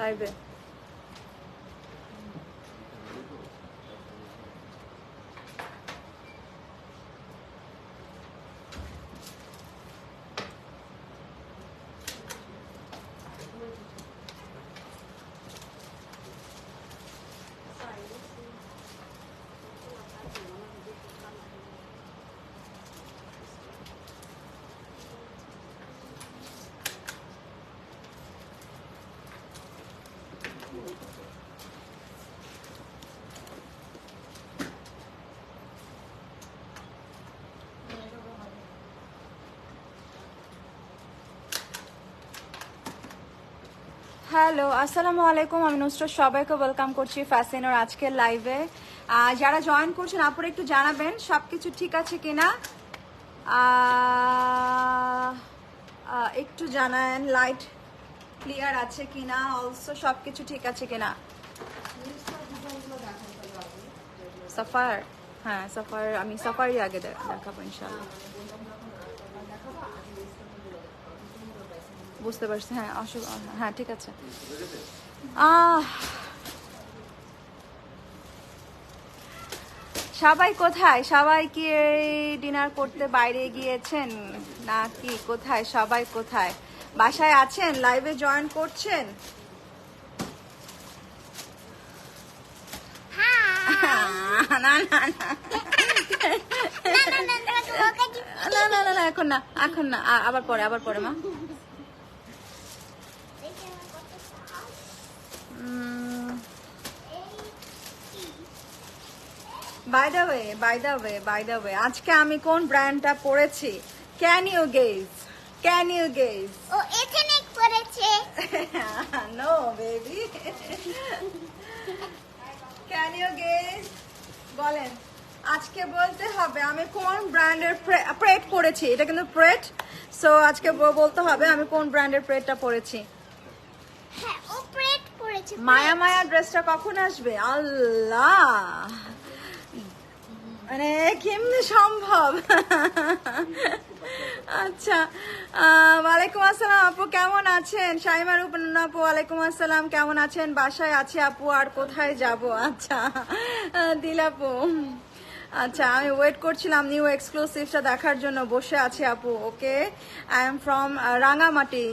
লাইভে। হ্যালো, আসসালামু আলাইকুম। আমি নুসরাত, সবাইকে ওয়েলকাম করছি ফ্যাশনের আজকের লাইভে। যারা জয়েন করছেন আপনারা একটু জানাবেন সবকিছু ঠিক আছে কিনা, একটু জানান লাইট ক্লিয়ার আছে কিনা, অলসো সবকিছু ঠিক আছে কিনা। সাফার, হ্যাঁ সাফার, আমি সাফারই আগে দেখাবো ইনশাল্লাহ। বুঝতে পারছি, হ্যাঁ হ্যাঁ ঠিক আছে। সবাই কোথায়? সবাই কি ডিনার করতে বাইরে গিয়েছেন নাকি কোথায়? সবাই কোথায়? বাসায় আছেন? লাইভে জয়েন করছেন? না না না না না না, এখন না, এখন না, আবার পরে, আবার পরে মা। বাই দ্য ওয়ে আজকে আমি কোন ব্র্যান্ডটা পরেছি? Can you guess? ও এথনিক পরেছে। No baby, can you guess? বলেন, আজকে বলতে হবে আমি কোন ব্র্যান্ডের প্রেট পরেছি। এটা কিন্তু প্রেট, সো আজকে বলতে হবে আমি কোন ব্র্যান্ডের প্রেটটা পরেছি। হ্যাঁ, ও প্রেট পরেছে। মায়া ড্রেসটা কখন আসবে? আল্লাহ, মানে কেমনে সম্ভব? আচ্ছা, ওয়ালাইকুম আসসালাম আপু, কেমন আছেন? শাইমা রূপন আপু, ওয়ালাইকুম আসসালাম, কেমন আছেন? বাসায় আছে আপু, আর কোথায় যাব? আচ্ছা দিল আপু, আচ্ছা আমি ওয়েট করছিলাম নিউ এক্সক্লুসিভটা দেখার জন্য, বসে আছি আপু। ওকে, আই এম ফ্রম রাঙামাটি।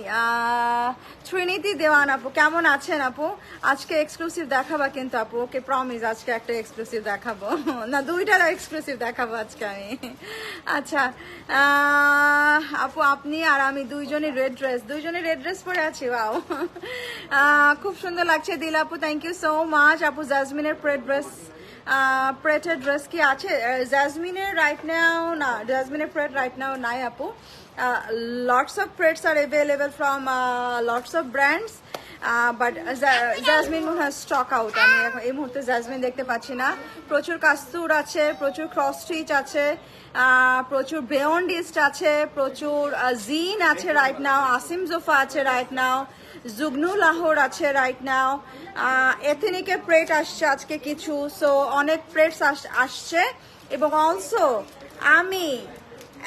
ত্রিনিতি দেওয়ান আপু, কেমন আছেন আপু? আজকে এক্সক্লুসিভ দেখাবা কিন্তু আপু। ওকে, প্রমিস আজকে একটা এক্সক্লুসিভ দেখাবো, না দুইটার এক্সক্লুসিভ দেখাবো আজকে আমি। আচ্ছা আপু, আপনি আর আমি দুইজনই রেড ড্রেস পরে আছি। ওয়াও, খুব সুন্দর লাগছে দিল আপু, থ্যাংক ইউ সো মাচ আপু। জাজমিনের প্রেটের ড্রেস কি আছে? জাজমিনের রাইট নাও না, জাজমিনের প্রেট রাইট নাও নাই আপু। Lots of prets are available from lots of brands, but Jazmin মনে হয় স্টক আউট। আমি এখন এই মুহূর্তে জাজমিন দেখতে পাচ্ছি না। প্রচুর কাস্তুর আছে, প্রচুর ক্রস স্টিচ আছে, প্রচুর বেয়ন্ডিস্ট আছে, প্রচুর জিন আছে রাইট নাও, আসিম জোফা আছে রাইট নাও, জুগনু লাহোর আছে রাইট নাও, এথনিকের প্রেট আসছে আজকে কিছু, সো অনেক প্রেটস আসছে। এবং অলসো আমি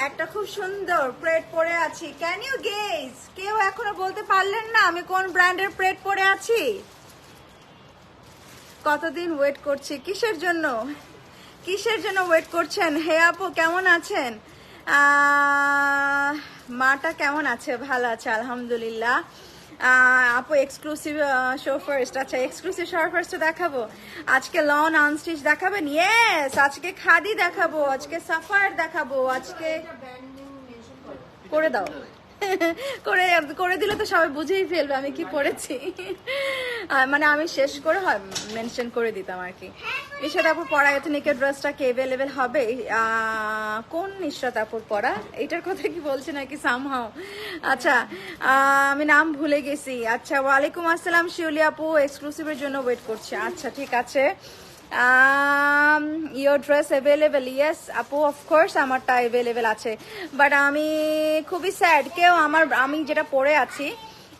একটা খুব সুন্দর প্রেট পরে আছি। Can you guess? কেউ এখনো বলতে পারলেন না আমি কোন ব্র্যান্ডের প্রেট পরে আছি? কতদিন ওয়েট করছি, কিসের জন্য ওয়েট করছেন? হে আপু, কেমন আছেন? মাটা কেমন আছে? ভালো আছে আলহামদুলিল্লাহ। আপু এক্সক্লুসিভ শো ফার্স্ট, আচ্ছা এক্সক্লুসিভ শো ফার্স্ট দেখাবো আজকে। লন আনস্টিচ দেখাবেন? ইয়েস, আজকে খাদি দেখাবো, আজকে সাফার দেখাবো, আজকে করে দাও। করে দিলে তো সবাই বুঝেই ফেলবে আমি কি পড়েছি। মানে আমি শেষ করে হয় মেনশন করে দিতাম আর কি। নিশাত আপুর পরা এথনিকের ড্রেসটা কি অ্যাভেলেবেল হবে? কোন নিশাত আপুর পরা? এটার কথা কি বলছে নাকি সামহাও? আচ্ছা, আমি নাম ভুলে গেছি। আচ্ছা, ওয়ালাইকুম আসসালাম শিউলি আপু, এক্সক্লুসিভের জন্য ওয়েট করছি। আচ্ছা ঠিক আছে, ইয়োর ড্রেস অ্যাভেলেবেল? ইয়েস আপু, অফকোর্স আমারটা অ্যাভেলেবেল আছে, বাট আমি খুবই স্যাড, কেউ আমি যেটা পরে আছি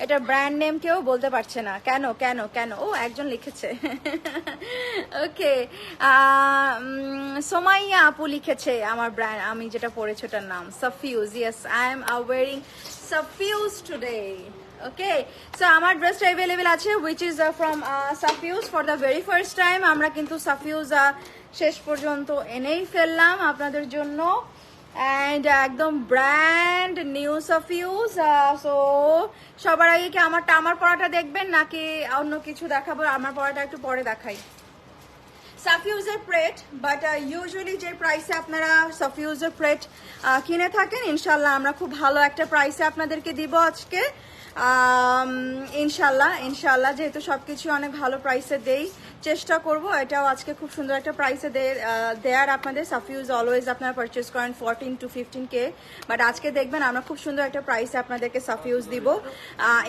এটা ব্র্যান্ড নেম কেউ বলতে পারছে না। কেন কেন কেন? ও একজন লিখেছে। ওকে, সোমাইয়া আপু লিখেছে আমার ব্র্যান্ড, আমি যেটা পরেছি ওটার নাম সাফিউজ। ইয়েস, আই এম ওয়ারিং সাফিউজ টুডে। ওকে, সো আমার ড্রেসটা অ্যাভেলেবেল আছে উইচ ইজ ফ্রম সাফিউজ for the very first time. আমরা কিন্তু সাফিউজ শেষ পর্যন্ত এনেই ফেললাম আপনাদের জন্য, অ্যান্ড একদম ব্র্যান্ড নিউ সাফিউজ। সো সবার আগে কি আমার পড়াটা দেখবেন নাকি অন্য কিছু দেখাবো? আমার পড়াটা একটু পরে দেখাই। সাফিউজের প্রেট, বাট ইউজুয়ালি যে প্রাইসে আপনারা সাফিউজের প্রেট কিনে থাকেন, ইনশাল্লাহ আমরা খুব ভালো একটা প্রাইসে আপনাদেরকে দিব আজকে। ইনশাল্লাহ যেহেতু সবকিছু অনেক ভালো প্রাইসে দেই, চেষ্টা করব এটাও আজকে খুব সুন্দর একটা প্রাইসে দেয়ার আপনাদের। সাফিউজ অলওয়েজ আপনারা পারচেস করেন 14 to 15K, বাট আজকে দেখবেন আমরা খুব সুন্দর একটা প্রাইসে আপনাদেরকে সাফিউজ দিব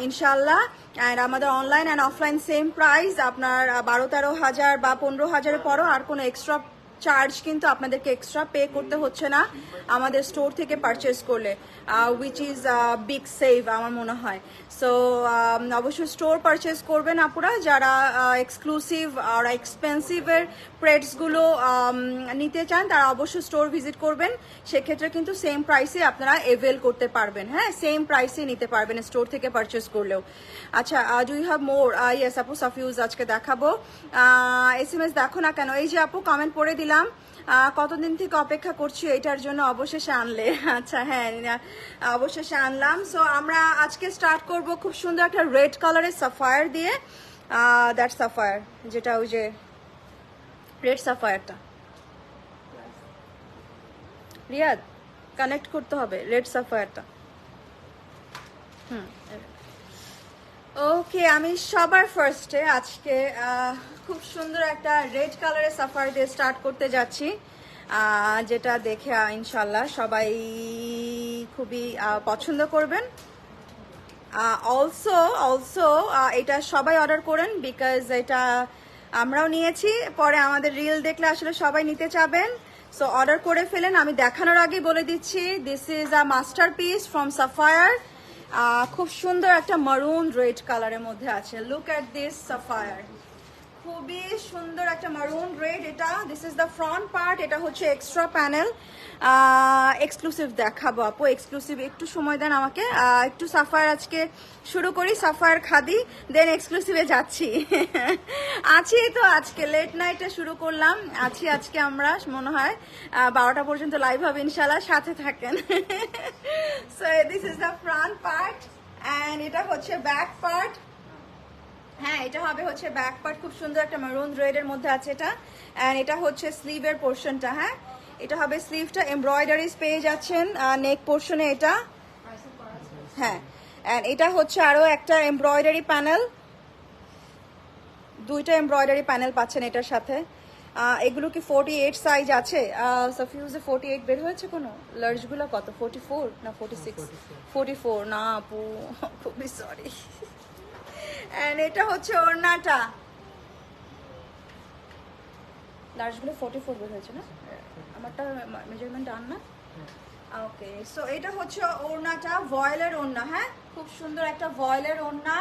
ইনশাল্লাহ। অ্যান্ড আমাদের online and offline same price. আপনার 12-13 হাজার বা 15 হাজারের পরও আর কোনো এক্সট্রা চার্জ কিন্তু আপনাদেরকে এক্সট্রা পে করতে হচ্ছে না আমাদের স্টোর থেকে পারচেস করলে, উইচ ইজ বিগ সেভ আমার মনে হয়। সো অবশ্যই স্টোর পারচেস করবেন আপুরা যারা এক্সক্লুসিভ আর এক্সপেন্সিভের প্রেডসগুলো নিতে চান, তারা অবশ্যই স্টোর ভিজিট করবেন। সেক্ষেত্রে কিন্তু সেম প্রাইসে আপনারা এভেল করতে পারবেন, হ্যাঁ সেম প্রাইসে নিতে পারবেন স্টোর থেকে পারচেস করলেও। আচ্ছা, do you have more? Yes আপু, সাফিউজ আজকে দেখাবো। SMS দেখো না কেন? এই যে আপু কমেন্ট পড়ে দিলাম, কতদিন থেকে অপেক্ষা করছি এটার জন্য, অবশেষে আনলে। আচ্ছা হ্যাঁ, অবশেষে আনলাম। সো আমরা আজকে স্টার্ট করব খুব সুন্দর একটা রেড কালারের সাফায়ার দিয়ে। দ্যাট সাফায়ার, যেটা ওই যে রেড সাফায়ারটা, রিয়াদ কানেক্ট করতে হবে রেড সাফায়ারটা। ওকে, আমি সবার ফার্স্টে আজকে খুব সুন্দর একটা রেড কালারের সাফায়ার দিয়ে স্টার্ট করতে যাচ্ছি, যেটা দেখে ইনশাল্লাহ সবাই খুবই পছন্দ করবেন। অলসো এটা সবাই অর্ডার করেন, বিকজ এটা আমরাও নিয়েছি, পরে আমাদের রিল দেখলে আসলে সবাই নিতে চাবেন। সো অর্ডার করে ফেলেন। আমি দেখানোর আগে বলে দিচ্ছি, this is a master piece from Sapphire. খুব সুন্দর একটা মারুন রেড কালারের মধ্যে আছে। লুক অ্যাট দিস সাফায়ার, খুবই সুন্দর একটা মারুন রেড এটা। This is the front part, এটা হচ্ছে এক্সট্রা প্যানেল। এক্সক্লুসিভ দেখাবো আপু, এক্সক্লুসিভ একটু সময় দেন আমাকে। একটু সাফায়ার আজকে শুরু করি, সাফায়ার খাদি, দেন এক্সক্লুসিভে যাচ্ছি। আছি তো, আজকে লেট নাইটে শুরু করলাম, আছি আজকে আমরা মনে হয় 12টা পর্যন্ত লাইভ হবে ইনশাল্লাহ, সাথে থাকেন। So this is the front part, and এটা হচ্ছে ব্যাক পার্ট। হ্যাঁ, এটা হবে হচ্ছে ব্যাক পার্ট, খুব সুন্দর একটা মেরুন রেড এর মধ্যে আছে এটা। এন্ড এটা হচ্ছে স্লিভের পোর্শনটা। হ্যাঁ, এটা হবে স্লিভটা, এমব্রয়ডারিজ পেয়ে যাচ্ছেন নেক পোর্শনে এটা। হ্যাঁ, এন্ড এটা হচ্ছে আরো একটা এমব্রয়ডারি প্যানেল, দুইটা এমব্রয়ডারি প্যানেল পাচ্ছেন এটার সাথে। এগুলো কি 48 সাইজ আছে? সাফিউজে 48 বের হয়েছে কোনো? লার্জগুলো কত? 44 না 46? 44 না আপু, খুবই সরি। এন্ড এটা হচ্ছে ওড়নাটা, লার্জগুলো 44 বের হয়েছে না? আমারটা মেজারমেন্ট আন না? ওকে, সো এটা হচ্ছে ওড়নাটা, ভয়েলের ওড়না। হ্যাঁ, খুব সুন্দর একটা ভয়েলের ওড়না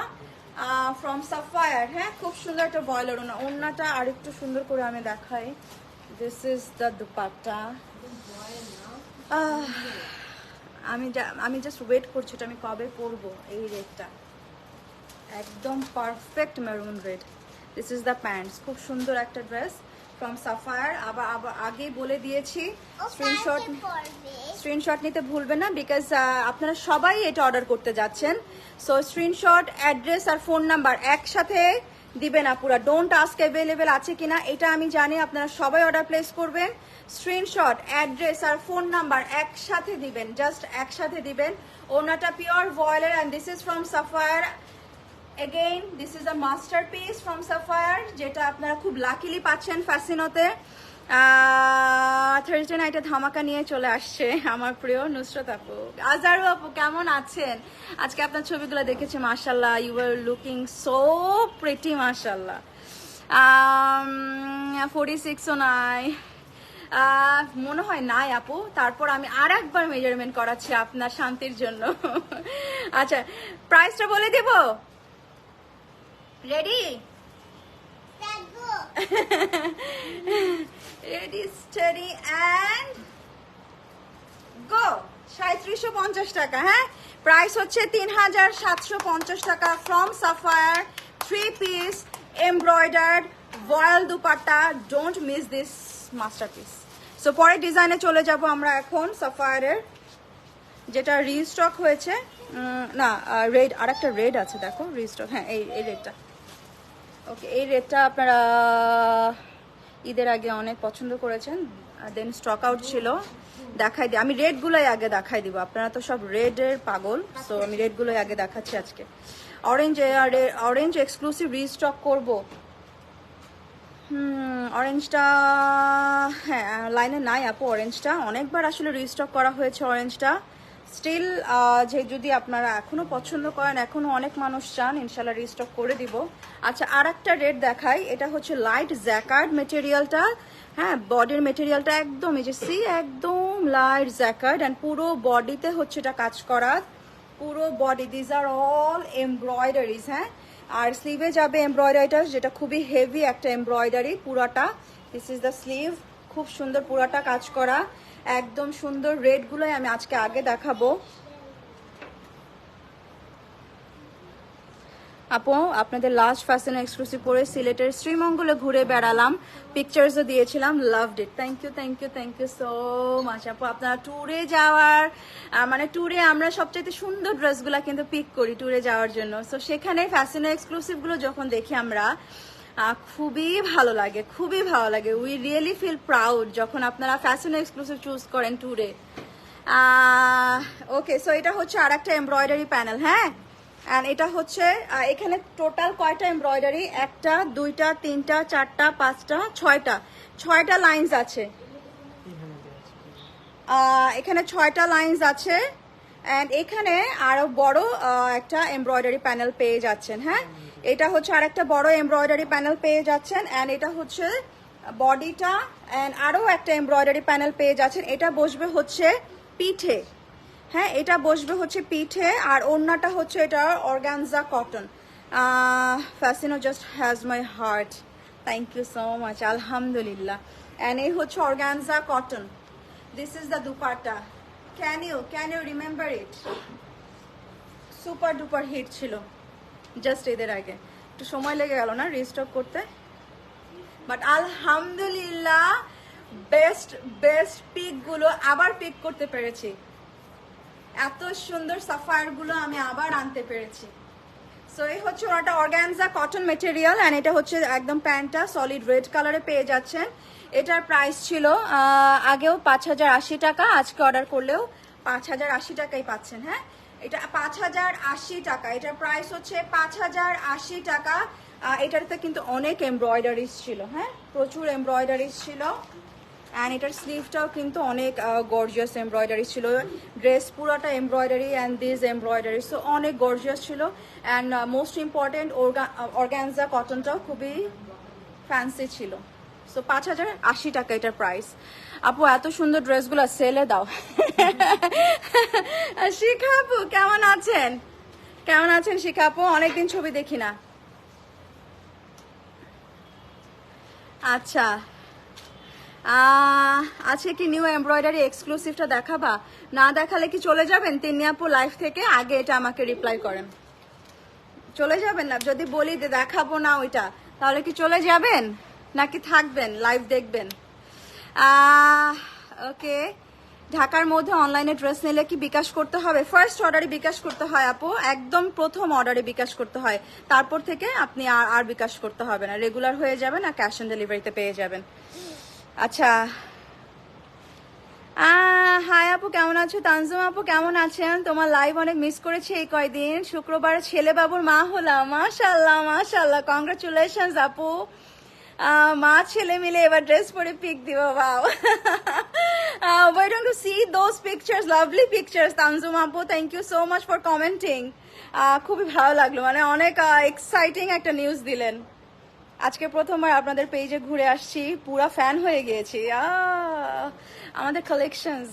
ফ্রম সাফায়ার। হ্যাঁ, খুব সুন্দর একটা ভয়েলের ওড়না। ওড়নাটা আর একটু সুন্দর করে আমি দেখাই। This is the dupatta. আমি জাস্ট ওয়েট করছি, এটা আমি কবে পরবো এই রেডটা, একদম perfect maroon red. This is the pants, খুব সুন্দর একটা ড্রেস ফ্রম সাফায়ার। আবার আগেই বলে দিয়েছি, স্ক্রিনশট নিতে ভুলবেন না, বিকজ আপনারা সবাই এটা অর্ডার করতে যাচ্ছেন। সো স্ক্রিনশট, অ্যাড্রেস আর ফোন নাম্বার একসাথে দিবেন আপুরা। ডোন্ট আস্ক অ্যাভেলেবেল আছে কিনা, এটা আমি জানি আপনারা সবাই অর্ডার প্লেস করবেন। স্ক্রিনশট, অ্যাড্রেস আর ফোন নাম্বার একসাথে দিবেন, জাস্ট একসাথে দিবেন। ওনাটা পিওর ভয়েলের, and this is from Sapphire. Again, this is a masterpiece from Sapphire, যেটা আপনারা খুব লাকিলি পাচ্ছেন ফ্যাসিনোতে। থার্সডে নাইটে ধামাকা নিয়ে চলে আসছে আমার প্রিয় নুসরাত আপু। আজারু আপু কেমন আছেন? আজকে আপনার ছবিগুলো দেখেছি, মাশাল্লাহ, you are looking so pretty, মাশাল্লাহ। 46ও নাই মনে হয়, নাই আপু। তারপর আমি আর একবার মেজারমেন্ট করাচ্ছি আপনার শান্তির জন্য। আচ্ছা, প্রাইসটা বলে দেব। Ready? Ready, steady and go. 3750 টাকা। হ্যাঁ, প্রাইস হচ্ছে 3750 টাকা from Sapphire, 3 piece embroidered voile dupatta. Don't miss this masterpiece. So পরের ডিজাইনে চলে যাব আমরা এখন সাফায়ারের, যেটা রিস্টক হয়েছে। না রেড, আর একটা রেড আছে দেখো রিস্টক। হ্যাঁ এই রেডটা, ওকে এই রেডটা আপনারা ঈদের আগে অনেক পছন্দ করেছেন, দেন স্টক আউট ছিল। দেখাই দিই, আমি রেডগুলোই আগে দেখাই দিব, আপনারা তো সব রেডের পাগল, সো আমি রেডগুলোই আগে দেখাচ্ছি আজকে। অরেঞ্জ এক্সক্লুসিভ রিস্টক করব। অরেঞ্জটা হ্যাঁ লাইনে নাই আপু, অরেঞ্জটা অনেকবার আসলে রিস্টক করা হয়েছে অরেঞ্জটা। স্টিল যে যদি আপনারা এখনো পছন্দ করেন, এখনো অনেক মানুষ চান, ইনশাল্লাহ রিস্টক করে দিব। আচ্ছা আর একটা রেড দেখাই, এটা হচ্ছে লাইট জ্যাকার্ড মেটেরিয়ালটা। হ্যাঁ বডির মেটেরিয়ালটা একদম এই যে সি একদম লাইট জ্যাকার্ড, অ্যান্ড পুরো বডিতে হচ্ছে এটা কাজ করা, পুরো body these are all embroideries. হ্যাঁ আর স্লিভে যাবে এমব্রয়ডারিটা, যেটা খুবই হেভি একটা এমব্রয়ডারি পুরাটা। দিস ইজ দ্য স্লিভ, খুব সুন্দর পুরাটা কাজ করা, একদম সুন্দর। রেডগুলোই আমি আজকে আগে দেখাবো। আপু আপনাদের লাস্ট ফ্যাশন এক্সক্লুসিভ পরে সিলেটের শ্রীমঙ্গলে ঘুরে বেড়ালাম, পিকচার্সও দিয়েছিলাম, loved it. Thank you thank you thank you so much আপু। আপনারা ট্যুরে যাওয়ার মানে ট্যুরে আমরা সবচাইতে সুন্দর ড্রেসগুলো কিন্তু পিক করি ট্যুরে যাওয়ার জন্য। সো সেখানে ফ্যাশন এক্সক্লুসিভগুলো যখন দেখি আমরা খুবই ভালো লাগে, খুবই ভালো লাগে। উই রিয়েলি ফিল প্রাউড যখন আপনারা ফ্যাশন এক্সক্লুসিভ চুজ করেন ট্যুরে। ওকে সো এটা হচ্ছে আর একটা এমব্রয়ডারি প্যানেল। হ্যাঁ অ্যান্ড এটা হচ্ছে এখানে টোটাল কয়টা এমব্রয়ডারি, 1টা 2টা 3টা 4টা 5টা 6টা লাইনস আছে। এখানে 6টা লাইনস আছে, অ্যান্ড এখানে আরো বড় একটা এমব্রয়ডারি প্যানেল পেয়ে যাচ্ছেন। হ্যাঁ এটা হচ্ছে আর একটা বড় এমব্রয়ডারি প্যানেল পেয়ে যাচ্ছেন, অ্যান্ড এটা হচ্ছে বডিটা, অ্যান্ড আরো একটা এমব্রয়ডারি প্যানেল পেয়ে যাচ্ছেন। এটা বসবে হচ্ছে পিঠে। হ্যাঁ এটা বসবে হচ্ছে পিঠে, আর ওড়নাটা হচ্ছে এটা organza cotton. Fascino just has my heart, thank you so much, আলহামদুলিল্লাহ। অ্যান্ড এই হচ্ছে organza cotton, this is the dupatta. Can you remember it? Super duper hit ছিল জাস্ট এদের আগে, একটু সময় লেগে গেল না রিস্টক করতে, বাট আলহামদুলিল্লাহ বেস্ট পিকগুলো আবার পিক করতে পেরেছি। এত সুন্দর সাফায়ারগুলো আমি আবার আনতে পেরেছি। সো এই হচ্ছে ওটা অর্গানজা কটন মেটেরিয়াল, অ্যান্ড এটা হচ্ছে একদম প্যান্টটা সলিড রেড কালারে পেয়ে যাচ্ছেন। এটার প্রাইস ছিল আগেও 5080 টাকা, আজকে অর্ডার করলেও 5080 টাকাই পাচ্ছেন। হ্যাঁ এটা 5080 টাকা, এটার প্রাইস হচ্ছে 5080 টাকা। এটাতে কিন্তু অনেক এমব্রয়ডারিজ ছিল, হ্যাঁ প্রচুর এমব্রয়ডারিজ ছিল, অ্যান্ড এটার স্লিভটাও কিন্তু অনেক গর্জিয়াস এমব্রয়ডারি ছিল। ড্রেস পুরাটা embroidery and this embroidery, so অনেক গর্জিয়াস ছিল। অ্যান্ড মোস্ট ইম্পর্টেন্ট অর্গানজা কটনটাও খুবই ফ্যান্সি ছিল। সো 5080 টাকা এটার প্রাইস। আপু এত সুন্দর ড্রেসগুলো সেলে দাও। শিখা আপু কেমন আছেন? কেমন আছেন শিখা আপু? অনেকদিন ছবি দেখি না। আচ্ছা আছে কি নিউ এমব্রয়ডারি এক্সক্লুসিভটা দেখাবা? না দেখালে কি চলে যাবেন তিন্নি আপু লাইভ থেকে? আগে এটা আমাকে রিপ্লাই করেন। চলে যাবেন না যদি বলি দেখাবো না ওইটা, তাহলে কি চলে যাবেন নাকি থাকবেন লাইভ দেখবেন? ওকে ঢাকার মধ্যে অনলাইনে ড্রেস নিলে কি বিকাশ করতে হবে? ফার্স্ট অর্ডারে বিকাশ করতে হয় আপু, একদম প্রথম অর্ডারে বিকাশ করতে হয়, তারপর থেকে আপনি আর বিকাশ করতে হবে না, রেগুলার হয়ে যাবেন আর ক্যাশ অন ডেলিভারিতে পেয়ে যাবেন। আচ্ছা হাই আপু কেমন আছো? তানজুম আপু কেমন আছেন? তোমার লাইভ অনেক মিস করেছি এই কয়দিন। শুক্রবারে ছেলে বাবুর মা হলাম, মাশাল্লাহ মাশাল্লাহ, কংগ্রাচুলেশনস আপু। মা ছেলে মিলে এবার ড্রেস পরে পিক দিব, বাও। Waiting to see those pictures, lovely pictures Tanjum আপু, thank you so much for commenting. খুবই ভালো লাগলো, মানে অনেক এক্সাইটিং একটা নিউজ দিলেন। আজকে প্রথমবার আপনাদের পেজে ঘুরে আসছি, পুরা ফ্যান হয়ে গিয়েছি। আমাদের কালেকশনস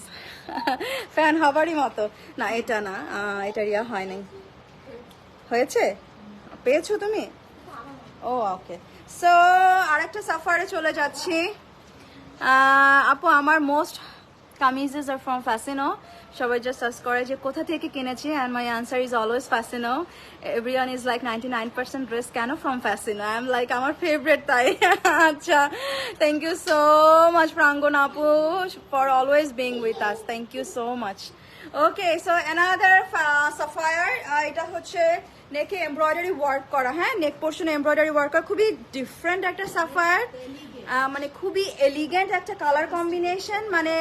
ফ্যান হবারই মতো। না এটা না, এটা রিয়া হয় নাই, হয়েছে পেয়েছো তুমি? ও ওকে সো আরেকটা সাফারে চলে যাচ্ছি। আপু আমার most kameezes are from Fascino. সবাই জাস্ট সার্চ করে যে কোথা থেকে কিনেছি, and my answer is always Fascino. Everyone is like 99% dress কেন from Fascino, I am like আমার ফেভারিট তাই। আচ্ছা, thank you so much Prangon আপু for always being with us, thank you so much. Okay, so another Sapphire, এটা হচ্ছে নেকে embroidery work করা, হ্যাঁ নেক পোর্শনে এমব্রয়ডারি ওয়ার্ক করা, খুবই ডিফারেন্ট একটা সাফায়ার, মানে খুবই এলিগেন্ট একটা কালার কম্বিনেশন, মানে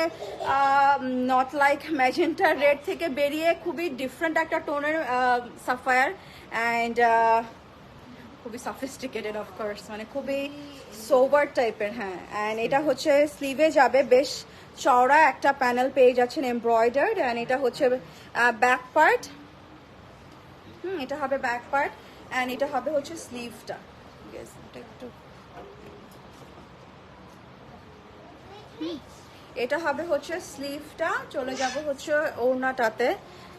নট লাইক ম্যাজেন্টা রেড থেকে বেরিয়ে খুবই ডিফারেন্ট একটা টোনের সাফায়ার, অ্যান্ড খুবই সফিস্টিকেটেড অফকোর্স, মানে খুবই সোবার টাইপের। হ্যাঁ, অ্যান্ড এটা হচ্ছে স্লিভে যাবে, বেশ চওড়া একটা প্যানেল পেয়ে যাচ্ছেন এমব্রয়ডার্ড, অ্যান্ড এটা হচ্ছে ব্যাক পার্ট। এটা হবে ব্যাক পার্ট, অ্যান্ড এটা হবে হচ্ছে স্লিভটা। একটু এটা হবে হচ্ছে স্লিভটা। চলে যাব হচ্ছে ওড়নাটাতে।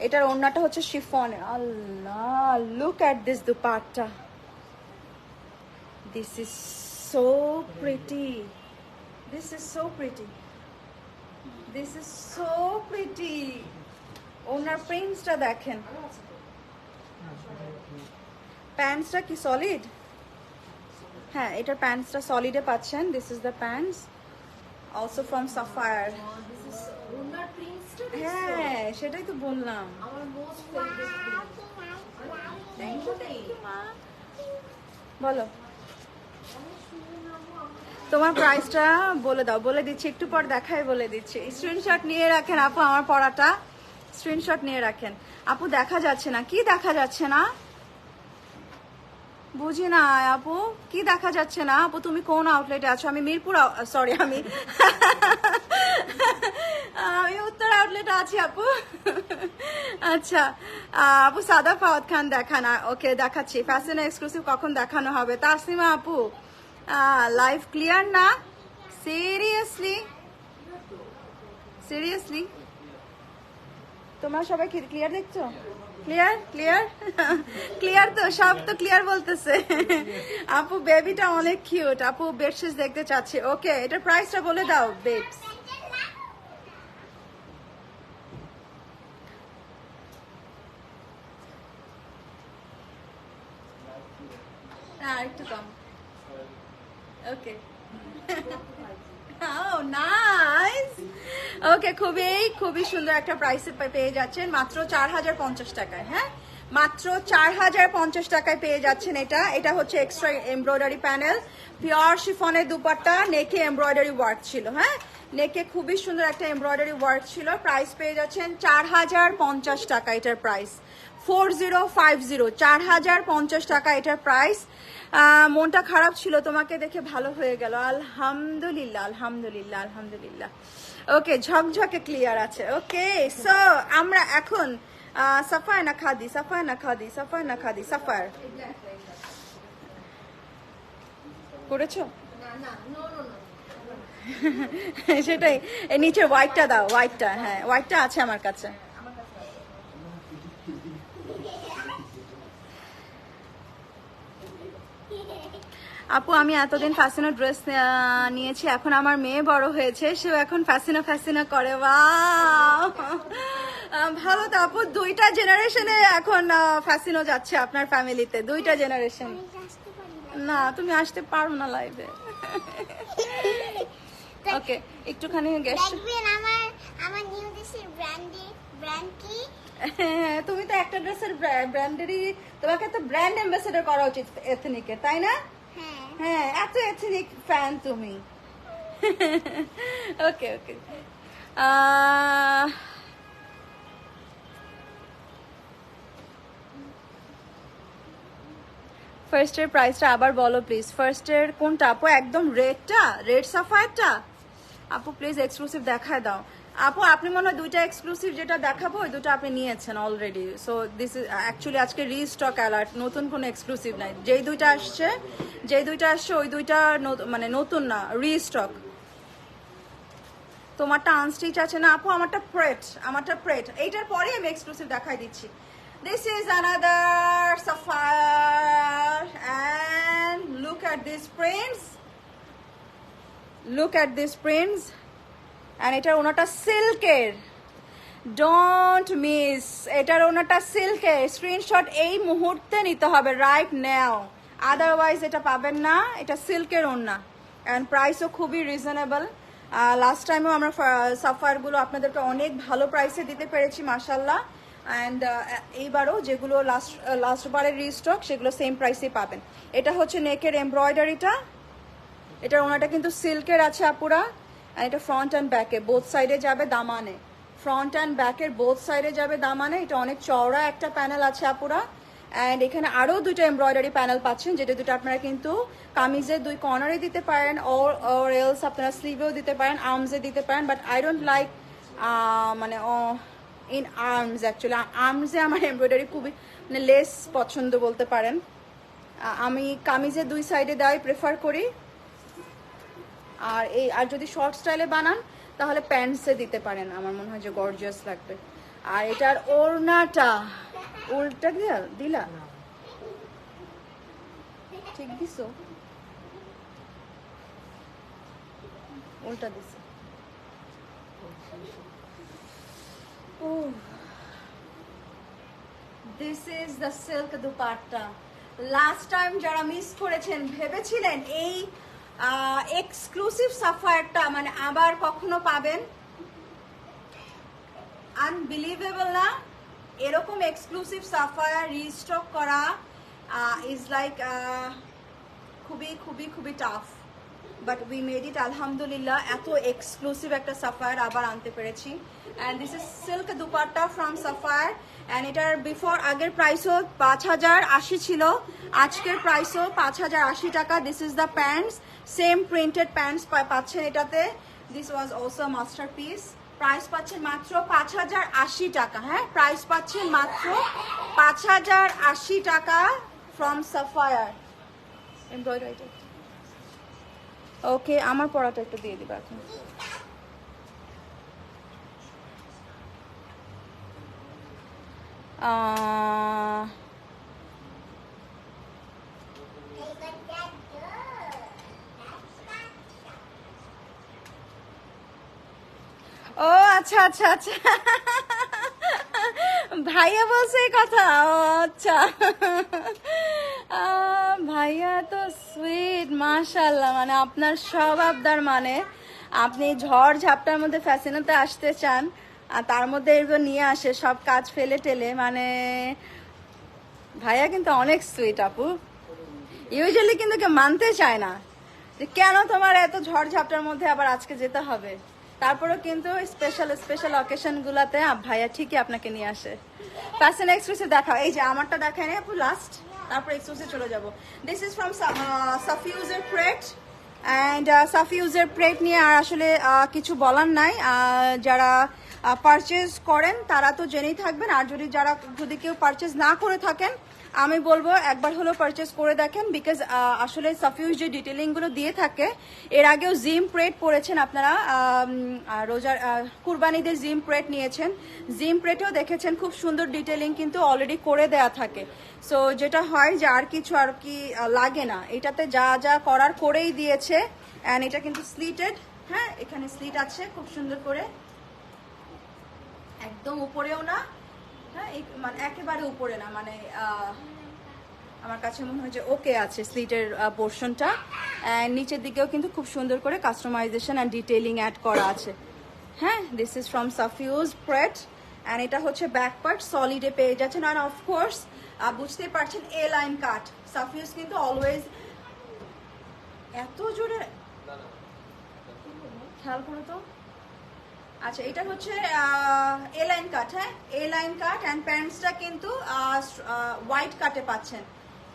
এটার ওড়নাটা হচ্ছে শিফনের। আল্লাহ, look at this dupatta, this is so pretty, this is so pretty, this is so pretty. ওড়নার প্রিন্টসটা দেখেন, প্যান্টসটা কি সলিড? হ্যাঁ, এটার প্যান্টসটা সলিডে পাচ্ছেন। This is the pants, also from Sapphire. হ্যাঁ, সেটাই তো বললাম। বলো তোমার প্রাইসটা বলে দাও। বলে দিচ্ছি, একটু পর দেখাই বলে দিচ্ছি। স্ক্রিনশট নিয়ে রাখেন আপু, আমার পড়াটা স্ক্রিনশট নিয়ে রাখেন। আপু দেখা যাচ্ছে না, কি দেখা যাচ্ছে না বুঝি না আপু, কি দেখা যাচ্ছে না আপু? তুমি কোন আউটলেটে আছো? আমি মিরপুর, সরি আমি উত্তর আউটলেটে আছি আপু। আচ্ছা আপু, সাদা ফাওয়াদ খান দেখান। ওকে, দেখাচ্ছি। ফ্যাশন এক্সক্লুসিভ কখন দেখানো হবে? তাসলিমা আপু, লাইভ ক্লিয়ার না? সিরিয়াসলি সিরিয়াসলি তোমরা সবাই ক্লিয়ার দেখছো? ক্লিয়ার ক্লিয়ার ক্লিয়ার তো, সব তো ক্লিয়ার বলতেছে। আপু বেবিটা অনেক কিউট, আপু বেডশিট দেখতে চাচ্ছি। ওকে, এটার প্রাইসটা বলে দাও বেবস। একটু কম। ওকে, ওকে, খুবই সুন্দর একটা প্রাইসে পেয়ে যাচ্ছেন, মাত্র 4050 টাকায়। হ্যাঁ, মাত্র 4050 টাকায় পেয়ে যাচ্ছেন এটা। এটা হচ্ছে এক্সট্রা এমব্রয়ডারি প্যানেল, পিওর শিফনের দুপাট্টা, নেকে এমব্রয়ডারি ওয়ার্ক ছিল। হ্যাঁ, নেকে খুবই সুন্দর একটা এমব্রয়ডারি ওয়ার্ক ছিল। প্রাইস পেয়ে যাচ্ছেন 4050 টাকা। এটার প্রাইস 4050, 4050 টাকা এটার প্রাইস। মনটা খারাপ ছিল, তোমাকে দেখে ভালো হয়ে গেল। আলহামদুলিল্লাহ, আলহামদুলিল্লাহ, আলহামদুলিল্লাহ। ওকে, ঝকঝকে ক্লিয়ার আছে। ওকে, সো আমরা এখন সাফায়ার না খাদি, সাফায়ার না খাদি, সাফায়ার না খাদি, সাফায়ার করেছো? সেটাই, নিচে হোয়াইটটা দাও, হোয়াইটটা। হ্যাঁ, হোয়াইটটা আছে আমার কাছে। আপু আমি এতদিন ফ্যাশনো ড্রেস নিয়েছি, এখন আমার মেয়ে বড় হয়েছে, সেও এখন ফ্যাশনো করে। ওয়াও, ভালো তো আপু, দুইটা জেনারেশনে এখন ফ্যাশনো যাচ্ছে আপনার ফ্যামিলিতে, দুইটা জেনারেশন। না, তুমি আসতে পারো না লাইভে। ওকে, একটুখানি গেস্ট। আমার নিউ দেশের ব্র্যান্ড কি? তুমি তো একটা ড্রেসের ব্র্যান্ডেরই, তোমাকে তো ব্র্যান্ড অ্যাম্বাসেডর করা উচিত এথনিকের, তাই না? হ্যাঁ, এত এথনিক ফ্যান তুমি। ওকে ওকে, ফার্স্টের প্রাইসটা আবার বলো প্লিজ। ফার্স্টের কোনটা আপু? একদম রেডটা, রেড সাফায়ারটা? আপু প্লিজ এক্সক্লুসিভ দেখায় দাও। আপু আপনি মনে হয় দুইটা এক্সক্লুসিভ যেটা দেখাবো ওই দুটো আপনি নিয়েছেন already. So this is actually আজকে রিস্টক অ্যালার্ট, নতুন কোনো এক্সক্লুসিভ নাই। যেই দুইটা আসছে ওই দুইটা মানে নতুন না, রিস্টক। তোমারটা আনস্টিচ আছে না আপু? আমারটা প্রেট। এইটার পরে আমি এক্সক্লুসিভ দেখাই দিচ্ছি। This is another sapphire, and look at these prints. Look at these prints. And এটার ওনাটা সিল্কের, ডোন্ট মিস। এটার ওনাটা সিল্কের, স্ক্রিনশট এই মুহূর্তে নিতে হবে, রাইট নাও, আদারওয়াইজ এটা পাবেন না। এটা সিল্কের ওনা অ্যান্ড প্রাইসও খুবই রিজনেবল। লাস্ট টাইমেও আমরা সাফায়ারগুলো আপনাদেরকে অনেক ভালো প্রাইসে দিতে পেরেছি মাশাল্লাহ, অ্যান্ড এইবারও যেগুলো লাস্টবারের রিস্টক সেগুলো সেম প্রাইসেই পাবেন। এটা হচ্ছে নেকের এমব্রয়ডারিটা, এটার ওনাটা কিন্তু সিল্কের আছে আপুরা, আর এটা ফ্রন্ট অ্যান্ড ব্যাকে বোথ সাইডে যাবে দামানে, ফ্রন্ট অ্যান্ড ব্যাকের বোথ সাইডে যাবে দামানে। এটা অনেক চওড়া একটা প্যানেল আছে আপুরা, অ্যান্ড এখানে আরও দুটো এমব্রয়ডারি প্যানেল পাচ্ছেন, যেটা দুটো আপনারা কিন্তু কামিজের দুই কর্নারে দিতে পারেন, অর এলস আপনারা স্লিভেও দিতে পারেন, আর্মসে দিতে পারেন। বাট আই ডোন্ট লাইক মানে ইন আর্মস, অ্যাকচুয়ালি আর্মসে আমার এমব্রয়ডারি খুবই মানে লেস পছন্দ বলতে পারেন। আমি কামিজের দুই সাইডে দেওয়াই প্রেফার করি। আর যদি শর্ট স্টাইলে বানান তাহলে প্যান্টসে দিতে পারেন, আমার মনে হয় যে গর্জিয়াস লাগবে। আর এটার ওড়নাটা উল্টা দিলা ঠিক দিছো, উল্টা দিছে। This is the silk dupatta. Last time যারা মিস করেছেন, ভেবেছিলেন এই এক্সক্লুসিভ সাফায়ারটা মানে আবার কখনো পাবেন, আনবিলিভেবল না? এরকম এক্সক্লুসিভ সাফায়ার রিস্টক করা ইজ লাইক খুবই খুবই খুবই tough, but we made it আলহামদুলিল্লাহ। এত এক্সক্লুসিভ একটা সাফায়ার আবার আনতে পেরেছি। And this is silk dupatta from Sapphire, and এটার বিফোর আগের প্রাইসও 5080 ছিল, আজকের প্রাইসও 5080 টাকা। This is the pants, same printed pants পাচ্ছেন এটাতে। This was also master piece. Price পাচ্ছেন মাত্র 5080 টাকা। হ্যাঁ, প্রাইস পাচ্ছেন মাত্র 5080 টাকা ফ্রম সাফায়ার এমব্রয়ডারি। ওকে, আমার পড়াটা একটু দিয়ে দিবা এখন। ও আচ্ছা আচ্ছা আচ্ছা, ভাইয়া বলছে এই কথা। ও আচ্ছা, ভাইয়া তো সুইট মাশাল্লাহ। মানে আপনার সব আবদার, মানে আপনি ঝড় ঝাপটার মধ্যে ফ্যাশনেতে আসতে চান আর তার মধ্যে এগুলো নিয়ে আসে সব কাজ ফেলে টেলে। মানে ভাইয়া কিন্তু অনেক সুইট আপু, ইউজুয়ালি কিন্তু কেউ মানতে চায় না যে কেন তোমার এত ঝড় ঝাপটার মধ্যে আবার আজকে যেতে হবে। তারপরেও কিন্তু স্পেশাল অকেশন গুলাতে ভাইয়া ঠিকই আপনাকে নিয়ে আসে। ফ্যাশন এক্সক্লুসিভ দেখাও, এই যে আমারটা দেখায় না আপু লাস্ট, তারপর এক্সক্লুসিভ চলে যাব। দিস ইজ ফ্রম সাফিউজের প্রেট, অ্যান্ড সাফিউজের প্রেট নিয়ে আর আসলে কিছু বলার নাই। যারা পারচেজ করেন তারা তো জেনেই থাকবেন, আর যদি কেউ পারচেজ না করে থাকেন আমি বলবো একবার হলো পারচেজ করে দেখেন, বিকজ আসলে সাফিউজ যে ডিটেলিংগুলো দিয়ে থাকে, এর আগেও জিম প্রেট পরেছেন আপনারা, রোজার কুরবানিদের জিম প্রেট নিয়েছেন, জিম প্রেটেও দেখেছেন খুব সুন্দর ডিটেলিং কিন্তু অলরেডি করে দেয়া থাকে। সো যেটা হয় যে আর কিছু আর কি লাগে না, এটাতে যা যা করার করেই দিয়েছে। অ্যান্ড এটা কিন্তু স্লিটেড, হ্যাঁ এখানে স্লিট আছে খুব সুন্দর করে, একদম উপরেও না, হ্যাঁ মানে একেবারে উপরে না, মানে আমার কাছে মনে হয় যে ওকে আছে স্লিটের পোর্শনটা। অ্যান্ড নিচের দিকেও কিন্তু খুব সুন্দর করে কাস্টমাইজেশন অ্যান্ড ডিটেইলিং অ্যাড করা আছে। হ্যাঁ, দিস ইজ ফ্রম সাফিউজ প্রেট, অ্যান্ড এটা হচ্ছে ব্যাক পার্ট সলিডে পেয়ে যাচ্ছেন। আর অফকোর্স বুঝতেই পারছেন এ লাইন কাট, সাফিউজ কিন্তু অলওয়েজ এত জোরে খেয়াল করো তো। আচ্ছা, এটা হচ্ছে এ লাইন কাট, হ্যাঁ এ লাইন কাট, অ্যান্ড প্যান্টসটা কিন্তু হোয়াইট কাটে পাচ্ছেন।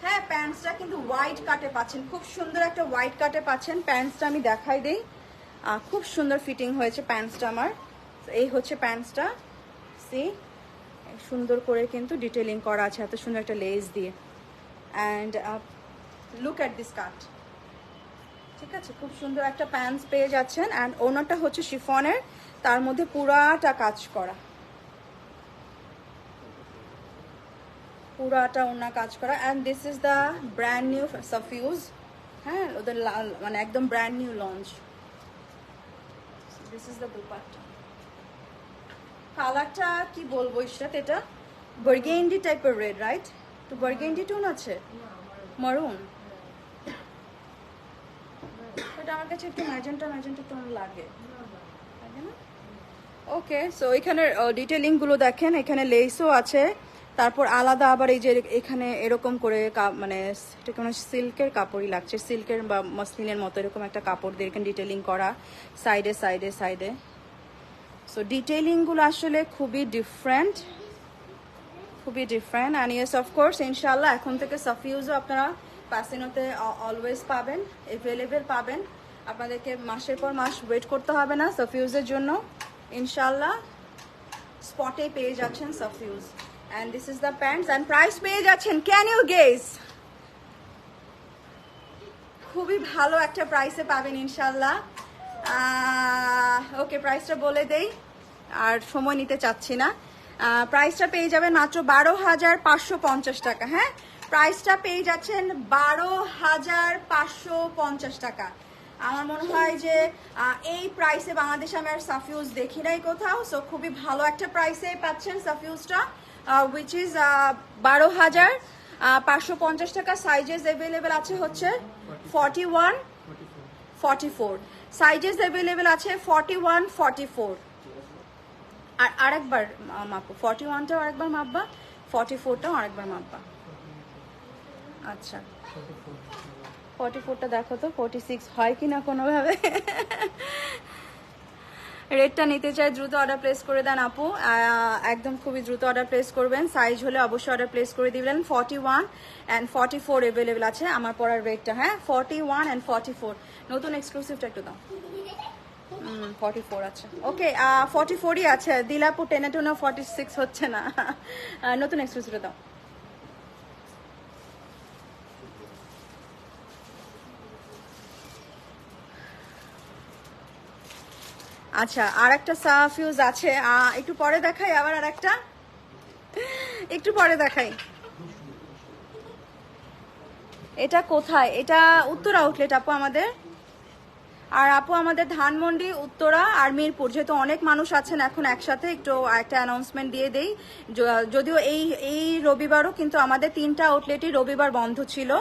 হ্যাঁ, প্যান্টসটা কিন্তু হোয়াইট কাটে পাচ্ছেন, খুব সুন্দর একটা হোয়াইট কাটে পাচ্ছেন। প্যান্টসটা আমি দেখাই দেই, খুব সুন্দর ফিটিং হয়েছে প্যান্টসটা আমার। এই হচ্ছে প্যান্টসটা, সি সুন্দর করে কিন্তু ডিটেলিং করা আছে এত সুন্দর একটা লেস দিয়ে। অ্যান্ড লুক অ্যাট দিস কাট, ঠিক আছে, খুব সুন্দর একটা প্যান্টস পেয়ে যাচ্ছেন। অ্যান্ড ওনারটা হচ্ছে শিফনের, তার মধ্যে পুরাটা কাজ করা, পুরাটা ওনা কাজ করা। And this is the brand new সাফিউজ, হ্যাঁ ওদের মানে একদম brand new launch. This is the dupatta. কালারটা কি বলবো ইশরাত, এটা বার্গেন্ডি টাইপের রেড, রাইট? তো বার্গেন্ডি টোন আছে, মারুন। এটা আমার কাছে একটু ম্যাজেন্টা ম্যাজেন্টা টোন লাগে, লাগে না? ওকে, সো এখানের ডিটেলিং গুলো দেখেন, এখানে লেসও আছে, তারপর আলাদা আবার এই যে এখানে এরকম করে মানে এটা কোনো সিল্কের কাপড়ই লাগছে, সিল্কের বা মসলিনের মতো এরকম একটা কাপড় দিয়ে এখানে ডিটেলিং করা সাইডে সাইডে সাইডে। সো ডিটেলিংগুলো আসলে খুবই ডিফারেন্ট, খুবই ডিফারেন্ট। অ্যান্ড ইয়েস অফকোর্স ইনশাল্লাহ এখন থেকে সাফিউজও আপনারা প্যাসিনোতে অলওয়েজ পাবেন, অ্যাভেলেবেল পাবেন। আপনাদেরকে মাসের পর মাস ওয়েট করতে হবে না সাফিউজের জন্য, ইনশাল্লাহ স্পটে পেয়ে যাচ্ছেন সাফিউজ। And this is the pants and price পেয়ে যাচ্ছেন, ক্যান ইউ গেস? খুবই ভালো একটা প্রাইসে পাবেন ইনশাল্লাহ। ওকে, প্রাইসটা বলে দেই, আর সময় নিতে চাচ্ছি না। প্রাইসটা পেয়ে যাবেন মাত্র 12,550 টাকা। হ্যাঁ, প্রাইসটা পেয়ে যাচ্ছেন 12,550 টাকা। আমার মনে হয় যে এই প্রাইসে বাংলাদেশে আমি আর সাফিউজ দেখি নাই কোথাও। সো খুবই ভালো একটা প্রাইসে পাচ্ছেন সাফিউজটা, উইচ ইজ 12,550 টাকা। সাইজেস অ্যাভেলেবেল আছে হচ্ছে 41, 44 সাইজেস অ্যাভেলেবেল আছে, 41, 44। আর আরেকবার মাপো, 41টাও আরেকবার মাপবা, 44টাও আরেকবার মাপবা। আচ্ছা, 44টা দেখো তো 46 হয় কিনা কোনোভাবে। রেটটা নিতে চাই, দ্রুত অর্ডার প্লেস করে দেন আপু, একদম খুবই দ্রুত অর্ডার প্লেস করবেন। সাইজ হলে অবশ্যই অর্ডার প্লেস করে দিবেন। 41 অ্যান্ড 44 অ্যাভেলেবেল আছে আমার পরার রেটটা। হ্যাঁ, 41 অ্যান্ড 44। নতুন এক্সক্লুসিভটা একটু দাও। 44 আছে, ওকে, 44ই আছে। দিলাপু টেনে টেনে 46 হচ্ছে না। নতুন এক্সক্লুসিভটা দাও। আচ্ছা, আর একটা সাফিউজ আছে, একটু পরে দেখাই। আবার আর একটা একটু পরে দেখাই। এটা কোথায়? এটা উত্তর আউটলেট আপু আমাদের। আর আপু আমাদের ধানমন্ডি, উত্তরা আর মিরপুর, যেহেতু অনেক মানুষ আছেন এখন একসাথে, একটু একটা অ্যানাউন্সমেন্ট দিয়ে দেই। যদিও এই রবিবারও কিন্তু আমাদের 3টা আউটলেটই রবিবার বন্ধ ছিল,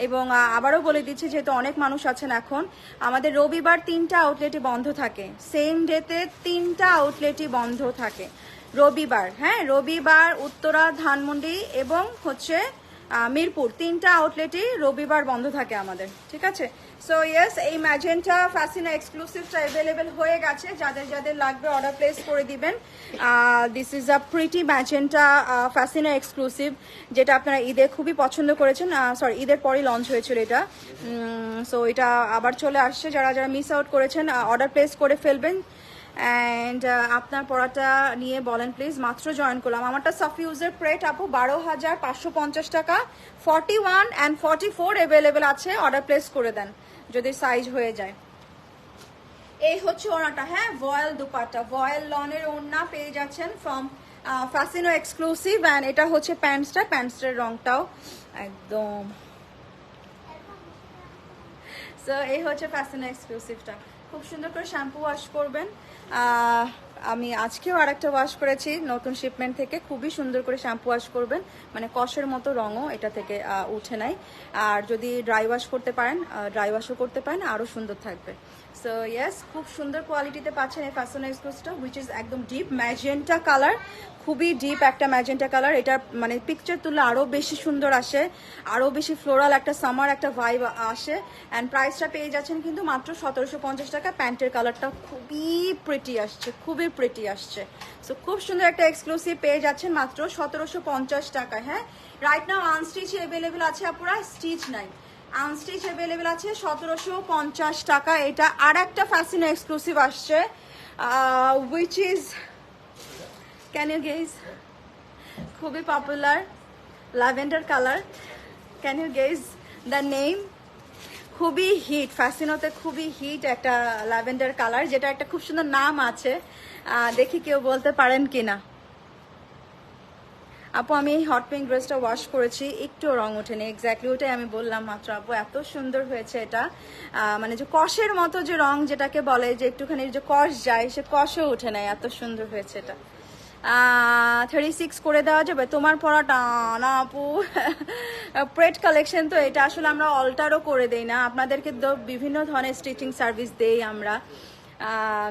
এবং আবারও বলে দিচ্ছি যেহেতু অনেক মানুষ আছেন এখন, আমাদের রবিবার 3টা আউটলেটই বন্ধ থাকে, সেম ডেতে 3টা আউটলেটই বন্ধ থাকে রবিবার। হ্যাঁ, রবিবার উত্তরা, ধানমন্ডি এবং হচ্ছে মিরপুর, 3টা আউটলেটই রবিবার বন্ধ থাকে আমাদের, ঠিক আছে? সো ইয়েস, এই ম্যাজেন্টা ফ্যাসিনো এক্সক্লুসিভটা অ্যাভেলেবেল হয়ে গেছে, যাদের যাদের লাগবে অর্ডার প্লেস করে দিবেন। This is a pretty magenta Fascino exclusive, যেটা আপনারা ঈদে খুবই পছন্দ করেছেন। সরি, ঈদের পরই লঞ্চ হয়েছিল এটা। সো এটা আবার চলে আসছে, যারা যারা মিস আউট করেছেন অর্ডার প্লেস করে ফেলবেন। অ্যান্ড আপনার পড়াটা নিয়ে বলেন প্লিজ। মাত্র জয়েন করলাম। আমারটা সাফিউজের প্রেট আপু 12,550 টাকা। 41 অ্যান্ড 44 অ্যাভেলেবেল আছে, অর্ডার প্লেস করে দেন যদি সাইজ হয়ে যায়। এই হচ্ছে ওড়নাটা। হ্যাঁ, ভয়েল দুপাট্টা, ভয়েল লনের ওড়না পেয়ে যাচ্ছেন ফ্রম ফ্যাসিনো এক্সক্লুসিভ। অ্যান্ড এটা হচ্ছে প্যান্টসটা, প্যান্টসের রংটাও একদম। সো এই হচ্ছে ফ্যাসিনো এক্সক্লুসিভটা। খুব সুন্দর করে শ্যাম্পু ওয়াশ করবেন। আমি আজকেও আরেকটা ওয়াশ করেছি নতুন শিপমেন্ট থেকে, খুবই সুন্দর করে শ্যাম্পু ওয়াশ করবেন, মানে কষের মতো রঙও এটা থেকে উঠে নাই। আর যদি ড্রাই ওয়াশ করতে পারেন, ড্রাই ওয়াশও করতে পারেন, আরও সুন্দর থাকবে। সো ইয়েস, খুব সুন্দর কোয়ালিটিতে পাচ্ছেন এই ফ্যাসিনো এক্সক্লুসিভটা, হুইচ ইজ একদম ডিপ ম্যাজেন্টা কালার, খুবই ডিপ একটা ম্যাজেন্টা কালার। এটা মানে পিকচার তুললে আরও বেশি সুন্দর আসে, আরও বেশি ফ্লোরাল একটা সামার একটা ভাইব আসে। অ্যান্ড প্রাইসটা পেয়ে যাচ্ছেন কিন্তু মাত্র 1750 টাকা। প্যান্টের কালারটা খুবই প্রিটি আসছে, খুবই প্রিটি আসছে। সো খুব সুন্দর একটা এক্সক্লুসিভ পেয়ে যাচ্ছেন মাত্র 1750 টাকায়। হ্যাঁ, রাইট নাও আনস্টিচ অ্যাভেলেবেল আছে আপুরা, স্টিচ নাই, আনস্টিচ অ্যাভেলেবেল আছে 1750 টাকা। এটা আর একটা ফ্যাসিনো এক্সক্লুসিভ আসছে, which is, can you guess, খুবই popular lavender colour. Can you guess the name? খুবই হিট, ফ্যাসিনোতে খুবই হিট একটা ল্যাভেন্ডার কালার, যেটা একটা খুব সুন্দর নাম আছে। দেখি কেউ বলতে পারেন কিনা। আপু আমি এই হট পিঙ্ক ড্রেসটা ওয়াশ করেছি, একটু রং ওঠেনি। এক্স্যাক্টলি ওটাই আমি বললাম মাত্র আপু, এত সুন্দর হয়েছে এটা। মানে যে কষের মতো যে রং যেটাকে বলে, যে একটুখানি যে কষ যায়, সে কষও উঠে নেয়, এত সুন্দর হয়েছে এটা। 36 করে দেওয়া যাবে তোমার পরাটা না আপু? প্রেড কালেকশন তো এটা, আসলে আমরা অল্টারও করে দেই না, আপনাদেরকে তো বিভিন্ন ধরনের স্টিচিং সার্ভিস দেই আমরা।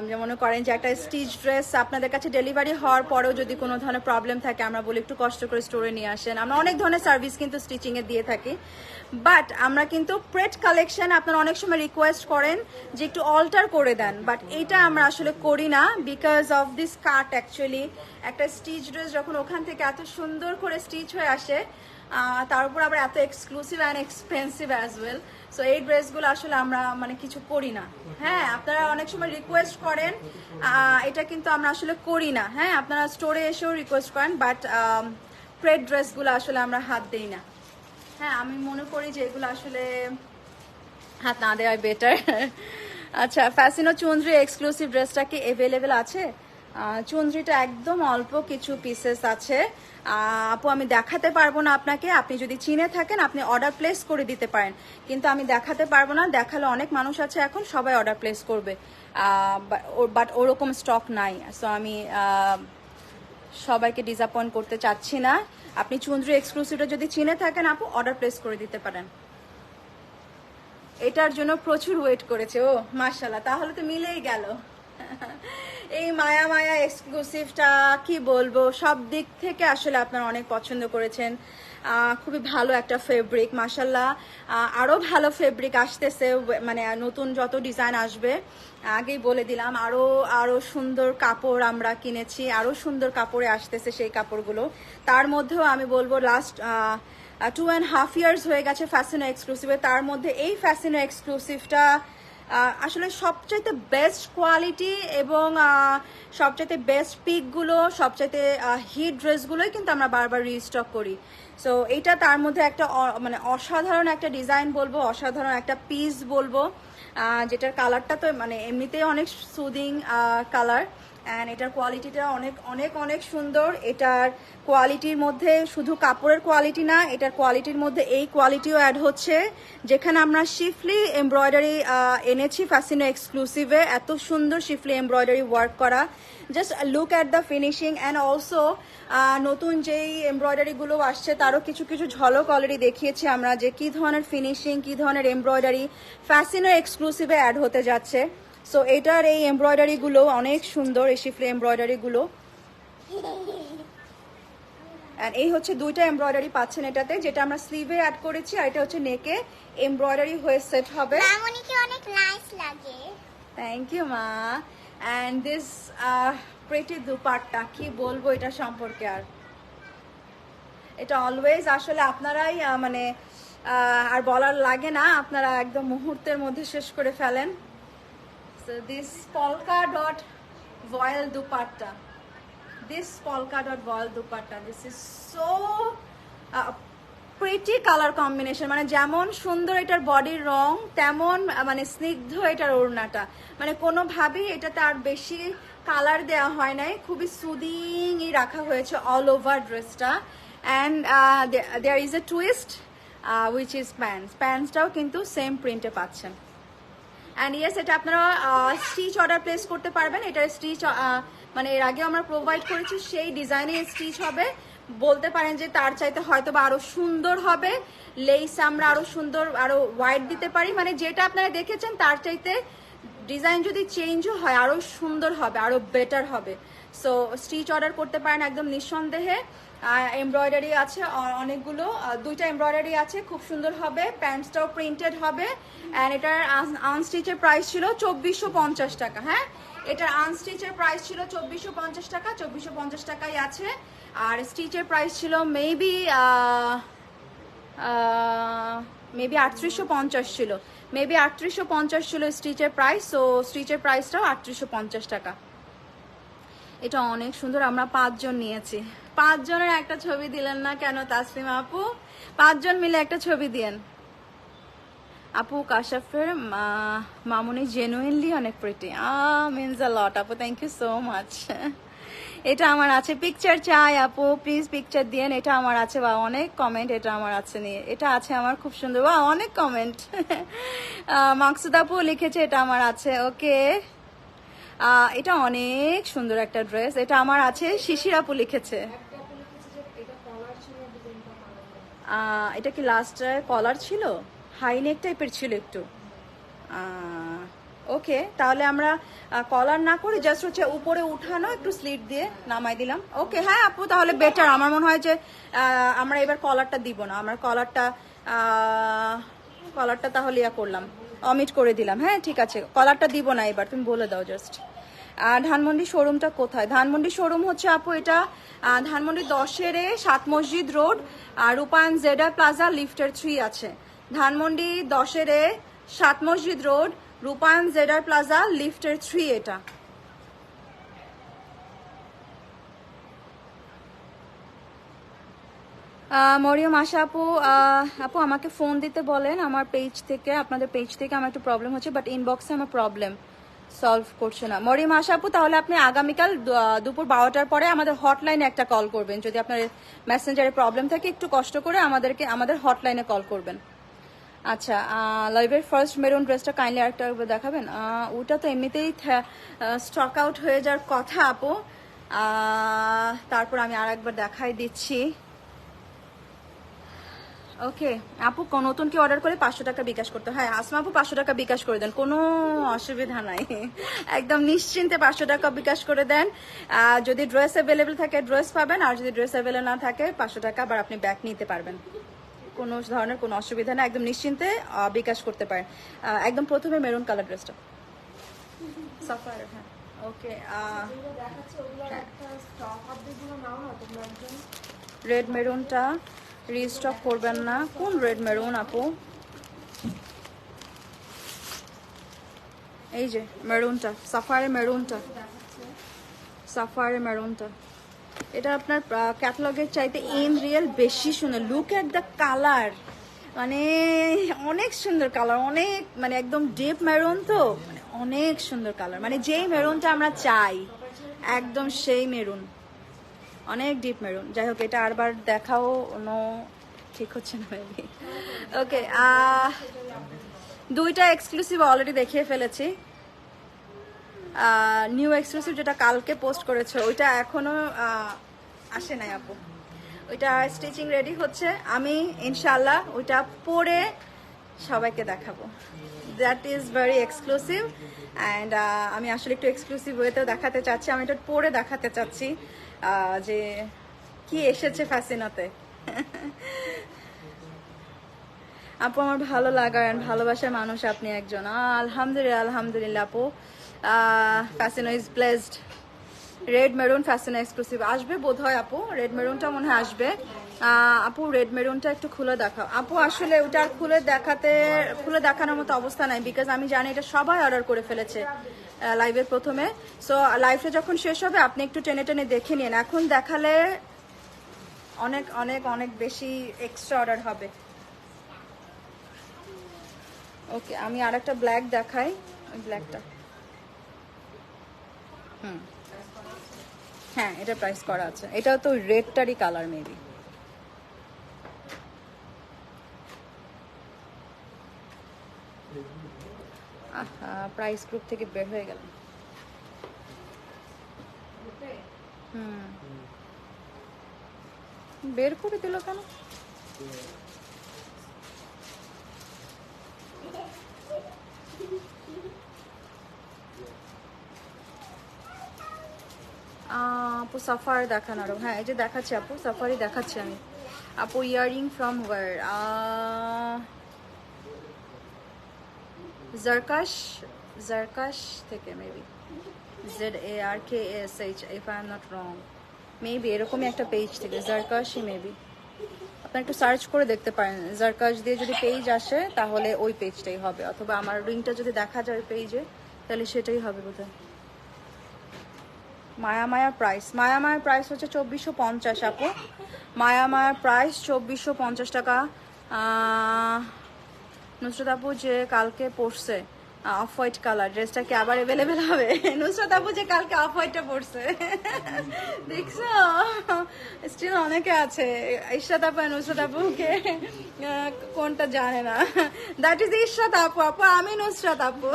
যেমন মনে করেন যে একটা স্টিচ ড্রেস আপনাদের কাছে ডেলিভারি হওয়ার পরেও যদি কোনো ধরনের প্রবলেম থাকে, আমরা বলি একটু কষ্ট করে স্টোরে নিয়ে আসেন। আমরা অনেক ধরনের সার্ভিস কিন্তু স্টিচিংয়ে দিয়ে থাকি, বাট আমরা কিন্তু প্রেড কালেকশন আপনারা অনেক সময় রিকোয়েস্ট করেন যে একটু অল্টার করে দেন, বাট এইটা আমরা আসলে করি না because of this cut. Actually একটা স্টিচ ড্রেস যখন ওখান থেকে এত সুন্দর করে স্টিচ হয়ে আসে, তার উপর আবার এত exclusive and expensive as well, so এই ড্রেসগুলো আসলে আমরা মানে কিছু করি না। হ্যাঁ, আপনারা অনেক সময় রিকোয়েস্ট করেন, এটা কিন্তু আমরা আসলে করি না। হ্যাঁ, আপনারা স্টোরে এসেও রিকোয়েস্ট করেন, বাট প্রেড ড্রেসগুলো আসলে আমরা হাত দিই না। হ্যাঁ, আমি মনে করি যে এগুলো আসলে হাত না দেওয়াই বেটার। আচ্ছা, ফ্যাসিনো চুন্দ্রি এক্সক্লুসিভ ড্রেসটা কি অ্যাভেলেবেল আছে? চুন্দ্রিটা একদম অল্প কিছু পিসেস আছে আপু, আমি দেখাতে পারবো না আপনাকে। আপনি যদি চিনে থাকেন আপনি অর্ডার প্লেস করে দিতে পারেন, কিন্তু আমি দেখাতে পারবো না। দেখালে অনেক মানুষ আছে এখন, সবাই অর্ডার প্লেস করবে, বাট ওরকম স্টক নাই। সো আমি সবাইকে ডিসঅ্যাপয়েন্ট করতে চাচ্ছি না। আপনি চুন্দ্রি এক্সক্লুসিভটা যদি চিনে থাকেন আপু, অর্ডার প্লেস করে দিতে পারেন। এটার জন্য প্রচুর ওয়েট করেছে ও, মাশাআল্লাহ, তাহলে তো মিলেই গেল। এই মায়া মায়া এক্সক্লুসিভটা কি বলবো, সব দিক থেকে আসলে আপনারা অনেক পছন্দ করেছেন। খুবই ভালো একটা ফেব্রিক, মাশাআল্লাহ। আরো ভালো ফেব্রিক আসতেছে, মানে নতুন যত ডিজাইন আসবে আগেই বলে দিলাম, আরো আরো সুন্দর কাপড় আমরা কিনেছি, আরো সুন্দর কাপড়ে আসতেছে সেই কাপড়গুলো। তার মধ্যেও আমি বলবো লাস্ট 2.5 ইয়ার্স হয়ে গেছে ফ্যাশন এক্সক্লুসিভে, তার মধ্যে এই ফ্যাশন এক্সক্লুসিভটা আসলে সবচাইতে বেস্ট কোয়ালিটি এবং সবচাইতে বেস্ট পিকগুলো, সবচাইতে হিট ড্রেসগুলোই কিন্তু আমরা বারবার রিস্টক করি। সো এইটা তার মধ্যে একটা মানে অসাধারণ একটা ডিজাইন বলবো, অসাধারণ একটা পিস বলবো, যেটার কালারটা তো মানে এমনিতেই অনেক সুদিং কালার, অ্যান্ড এটার কোয়ালিটিটা অনেক অনেক অনেক সুন্দর। এটার কোয়ালিটির মধ্যে শুধু কাপড়ের কোয়ালিটি না, এটার কোয়ালিটির মধ্যে এই কোয়ালিটিও অ্যাড হচ্ছে, যেখানে আমরা শিফলি এমব্রয়ডারি এনেছি ফ্যাসিনো এক্সক্লুসিভে। এত সুন্দর শিফলি এমব্রয়ডারি ওয়ার্ক করা, just look at the finishing. And also নতুন যেই এমব্রয়ডারিগুলো আসছে তারও কিছু কিছু ঝলক অলরেডি দেখিয়েছি আমরা, যে কী ধরনের ফিনিশিং, কী ধরনের এমব্রয়ডারি ফ্যাসিনো এক্সক্লুসিভে অ্যাড হতে যাচ্ছে। সো এটার এই এমব্রয়ডারিগুলো অনেক সুন্দর, এই শিফলি এমব্রয়ডারিগুলো। অ্যান্ড এই হচ্ছে দুইটা এমব্রয়ডারি পাচ্ছেন এটাতে, যেটা আমরা স্লিভে অ্যাড করেছি, আর এটা হচ্ছে নেকে এমব্রয়ডারি হয়ে সেট হবে। মামুনিকে অনেক নাইস লাগে। থ্যাংক ইউ মা। অ্যান্ড দিস প্রিটি দুপাট্টা, কি বলবো এটা সম্পর্কে, আর এটা অলওয়েজ আসলে আপনারাই মানে আর বলার লাগে না, আপনারা একদম মুহূর্তের মধ্যে শেষ করে ফেলেন। So this polka dot voile dupatta, this polka dot voile dupatta, this is so pretty color combination, মানে যেমন সুন্দর এটার বডির রং, তেমন মানে স্নিগ্ধ এটার ওড়নাটা, মানে কোনোভাবেই এটাতে আর বেশি কালার দেওয়া হয় নাই, খুবই সুদিংই রাখা হয়েছে অল ওভার ড্রেসটা। And there is a twist which is প্যান্টসটাও কিন্তু সেম প্রিন্টে পাচ্ছেন। অ্যান্ড ইয়েস, এটা আপনারা স্টিচ অর্ডার প্লেস করতে পারবেন। এটার স্টিচ মানে এর আগেও আমরা প্রোভাইড করেছি, সেই ডিজাইনে স্টিচ হবে। বলতে পারেন যে তার চাইতে হয়তো বা আরো সুন্দর হবে, লেস আমরা আরো সুন্দর আরো ওয়াইড দিতে পারি, মানে যেটা আপনারা দেখেছেন তার চাইতে ডিজাইন যদি চেঞ্জও হয় আরো সুন্দর হবে, আরো বেটার হবে। সো স্টিচ অর্ডার করতে পারেন একদম নিঃসন্দেহে। এমব্রয়ডারি আছে অনেকগুলো, দুইটা এমব্রয়ডারি আছে, খুব সুন্দর হবে। প্যান্টসটাও প্রিন্টেড হবে। অ্যান্ড এটার আনস্টিচের প্রাইস ছিল 2450 টাকা। হ্যাঁ, এটার আনস্টিচের প্রাইস ছিল 2450 টাকা, 2450 টাকাই আছে। আর স্টিচের প্রাইস ছিল মেবি 3850 ছিল, মেবি 3850 ছিল স্টিচের প্রাইস। সো স্টিচের প্রাইসটাও 3850 টাকা। এটা অনেক সুন্দর, আমরা 5 জন নিয়েছি। 5 জনের একটা ছবি দিলেন না কেন তাসলিমা আপু? 5 জন মিলে একটা ছবি দিয়েন। আপু কাশাফের মামুনি জেনুইনলি অনেক প্রিটি, মিনস আ লট আপু, থ্যাংক ইউ সো মাচ। এটা আমার আছে, পিকচার চাই আপু, প্লিজ পিকচার দিয়েন। এটা আমার আছে, বা অনেক কমেন্ট এটা আমার আছে নিয়ে, এটা আছে আমার, খুব সুন্দর, বা অনেক কমেন্ট। মাকসুদ আপু লিখেছে এটা আমার আছে, ওকে। এটা অনেক সুন্দর একটা ড্রেস, এটা আমার আছে, শিশির আপু লিখেছে। এটা কি লাস্ট কলার ছিল, হাই নেক টাইপের ছিল একটু। ওকে, তাহলে আমরা কলার না করে জাস্ট হচ্ছে উপরে উঠানো, একটু স্লিট দিয়ে নামাই দিলাম। ওকে, হ্যাঁ আপু, তাহলে বেটার আমার মনে হয় যে আমরা এবার কলারটা দিব না, আমরা কলারটা তাহলে ইয়া করলাম, অমিট করে দিলাম। হ্যাঁ ঠিক আছে, কলারটা দিব না এবার, তুমি বলে দাও জাস্ট। ধানমন্ডি শোরুমটা কোথায়? ধানমন্ডি শোরুম হচ্ছে আপু এটা ধানমন্ডি 10-এর 7 মসজিদ রোড, রূপায়ণ জেডার প্লাজা, লিফটের 3 আছে। ধানমন্ডি 10-এর 7 মসজিদ রোড, রূপায়ণ জেডার প্লাজা, লিফটের 3 এটা। মরিয়ম আশা আপু, আপু আমাকে ফোন দিতে বলেন আমার পেজ থেকে, আপনাদের পেজ থেকে আমার একটু প্রবলেম হচ্ছে, বাট ইনবক্সে আমার প্রবলেম সলভ করছে না। মরিয়ম আশা আপু, তাহলে আপনি আগামীকাল দুপুর 12টার পরে আমাদের হটলাইনে একটা কল করবেন, যদি আপনার মেসেঞ্জারে প্রবলেম থাকে একটু কষ্ট করে আমাদের হটলাইনে কল করবেন। আচ্ছা, লাইভের ফার্স্ট মেরুন ড্রেসটা কাইন্ডলি আরেকটা দেখাবেন। ওটা তো এমনিতেই স্টক আউট হয়ে যাওয়ার কথা আপু, তারপর আমি আরেকবার দেখাই দিচ্ছি। ওকে আপু, নতুন কি অর্ডার করে 500 টাকা বিকাশ করতে হয়? আসমা আপু 500 টাকা বিকাশ করে দেন, কোনো অসুবিধা নাই, একদম নিশ্চিন্তে 500 টাকা বিকাশ করে দেন। যদি ড্রেস অ্যাভেলেবেল থাকে ড্রেস পাবেন, আর যদি ড্রেস অ্যাভেলেবেল না থাকে 500 টাকা আবার আপনি ব্যাক নিতে পারবেন, কোনো ধরনের কোনো অসুবিধা নেই, একদম নিশ্চিন্তে বিকাশ করতে পারেন। একদম প্রথমে মেরুন কালার ড্রেসটা সাফার, হ্যাঁ ওকে। রেড মেরুনটা রিস্টক করবেন না, কোন রেড মেরুন আপু? এই যে মেরুনটা, সাফারের মেরুনটা, এটা আপনার ক্যাটালগের চাইতে ইন রিয়েল বেশি সুন্দর। লুক এট দ্য কালার, মানে অনেক সুন্দর কালার, অনেক মানে একদম ডিপ মেরুন, তো মানে অনেক সুন্দর কালার, মানে যেই মেরুনটা আমরা চাই একদম সেই মেরুন, অনেক ডিপ মেরুন। যাই হোক, এটা আরবার দেখাও, ঠিক হচ্ছে না মেবি। ওকে, দুইটা এক্সক্লুসিভ অলরেডি দেখিয়ে ফেলেছি। নিউ এক্সক্লুসিভ যেটা কালকে পোস্ট করেছে ওইটা এখনো আসে নাই আপু, ওইটা স্টিচিং রেডি হচ্ছে, আমি ইনশাল্লাহ ওইটা পরে সবাইকে দেখাবো। That is very exclusive and আমি আসলে একটু এক্সক্লুসিভ ওয়েতেও দেখাতে চাচ্ছি, আমি এটা পরে দেখাতে চাচ্ছি যে কি এসেছে ফ্যাসিনাতে। আপু আমার ভালো লাগার ভালোবাসার মানুষ আপনি একজন। আলহামদুলিল্লাহ আপু, Fascino is blessed. Red maroon Fascino exclusive আসবে বোধ হয় আপু, রেড মেরুনটা মনে হয় আসবে। আপু রেড মেরুনটা একটু খুলে দেখাও আপু, আসলে ওটা আর খুলে দেখানোর মতো অবস্থা নাই, বিকজ আমি জানি এটা সবাই অর্ডার করে ফেলেছে লাইভের প্রথমে। সো লাইভটা যখন শেষ হবে আপনি একটু টেনে টেনে দেখে নিন, এখন দেখালে অনেক অনেক অনেক বেশি এক্সট্রা অর্ডার হবে। ওকে, আমি আর একটা ব্ল্যাক দেখাই, ওই ব্ল্যাকটা, হ্যাঁ এটা প্রাইস করা আছে, এটাও তো রেডটারই কালার মেবি। প্রাইস গ্রুপ থেকে বের হয়ে গেল। বের করে দিল কেন? আপু সাফার দেখান আরো, হ্যাঁ এই যে দেখাচ্ছি আপু, সাফারি দেখাচ্ছি আমি আপু। Earring from where? জারকাশ থেকে maybe, ZARKASH if I am not wrong, maybe এরকমই একটা পেজ থেকে, জারকাশই মেবি। আপনার একটু সার্চ করে দেখতে পারেন, জারকাশ দিয়ে যদি পেজ আসে তাহলে ওই পেজটাই হবে, অথবা আমার রিংটা যদি দেখা যায় পেজে তাহলে সেটাই হবে বোধহয়। মায়ামায়ার প্রাইস হচ্ছে 2450 আপু, মায়ামায়ার প্রাইস 2450 টাকা। নুসরত আপু যে কালকে পড়ছে অফ হোয়াইট কালার, ড্রেসটা কি আবার অ্যাভেলেবেল হবে? নুসরাত আপু যে কালকে অফ হোয়াইটটা পরছে, দেখছো? স্টিল অনেকে আছে ইশরাত আপু নুসরাত আপুকে কোনটা জানে না। দ্যাট ইজ ইশরাত আপু, আপু আমি নুসরাত আপু।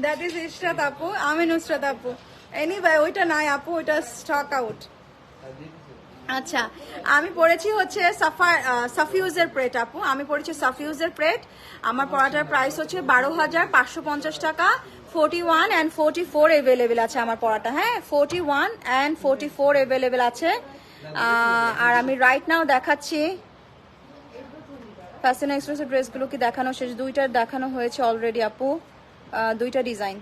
দ্যাট ইজ ইশরাত আপু, আমি নুসরাত আপু। এনিওয়ে ওইটা নাই আপু, ওইটা স্টক আউট। আচ্ছা, আমি পড়েছি হচ্ছে সাফিউজের প্রেট আপু, আমি পড়েছি সাফিউজের প্রেট। আমার পড়াটার প্রাইস হচ্ছে 12,550 টাকা। 41 and 44 অ্যাভেলেবেল আছে আমার পড়াটা, হ্যাঁ 41 and 44 অ্যাভেলেবেল আছে। আর আমি রাইট নাও দেখাচ্ছি ফ্যাশন এক্সক্লুসিভ ড্রেসগুলো কি দেখানো শেষ? দুইটার দেখানো হয়েছে অলরেডি আপু, দুইটা ডিজাইন।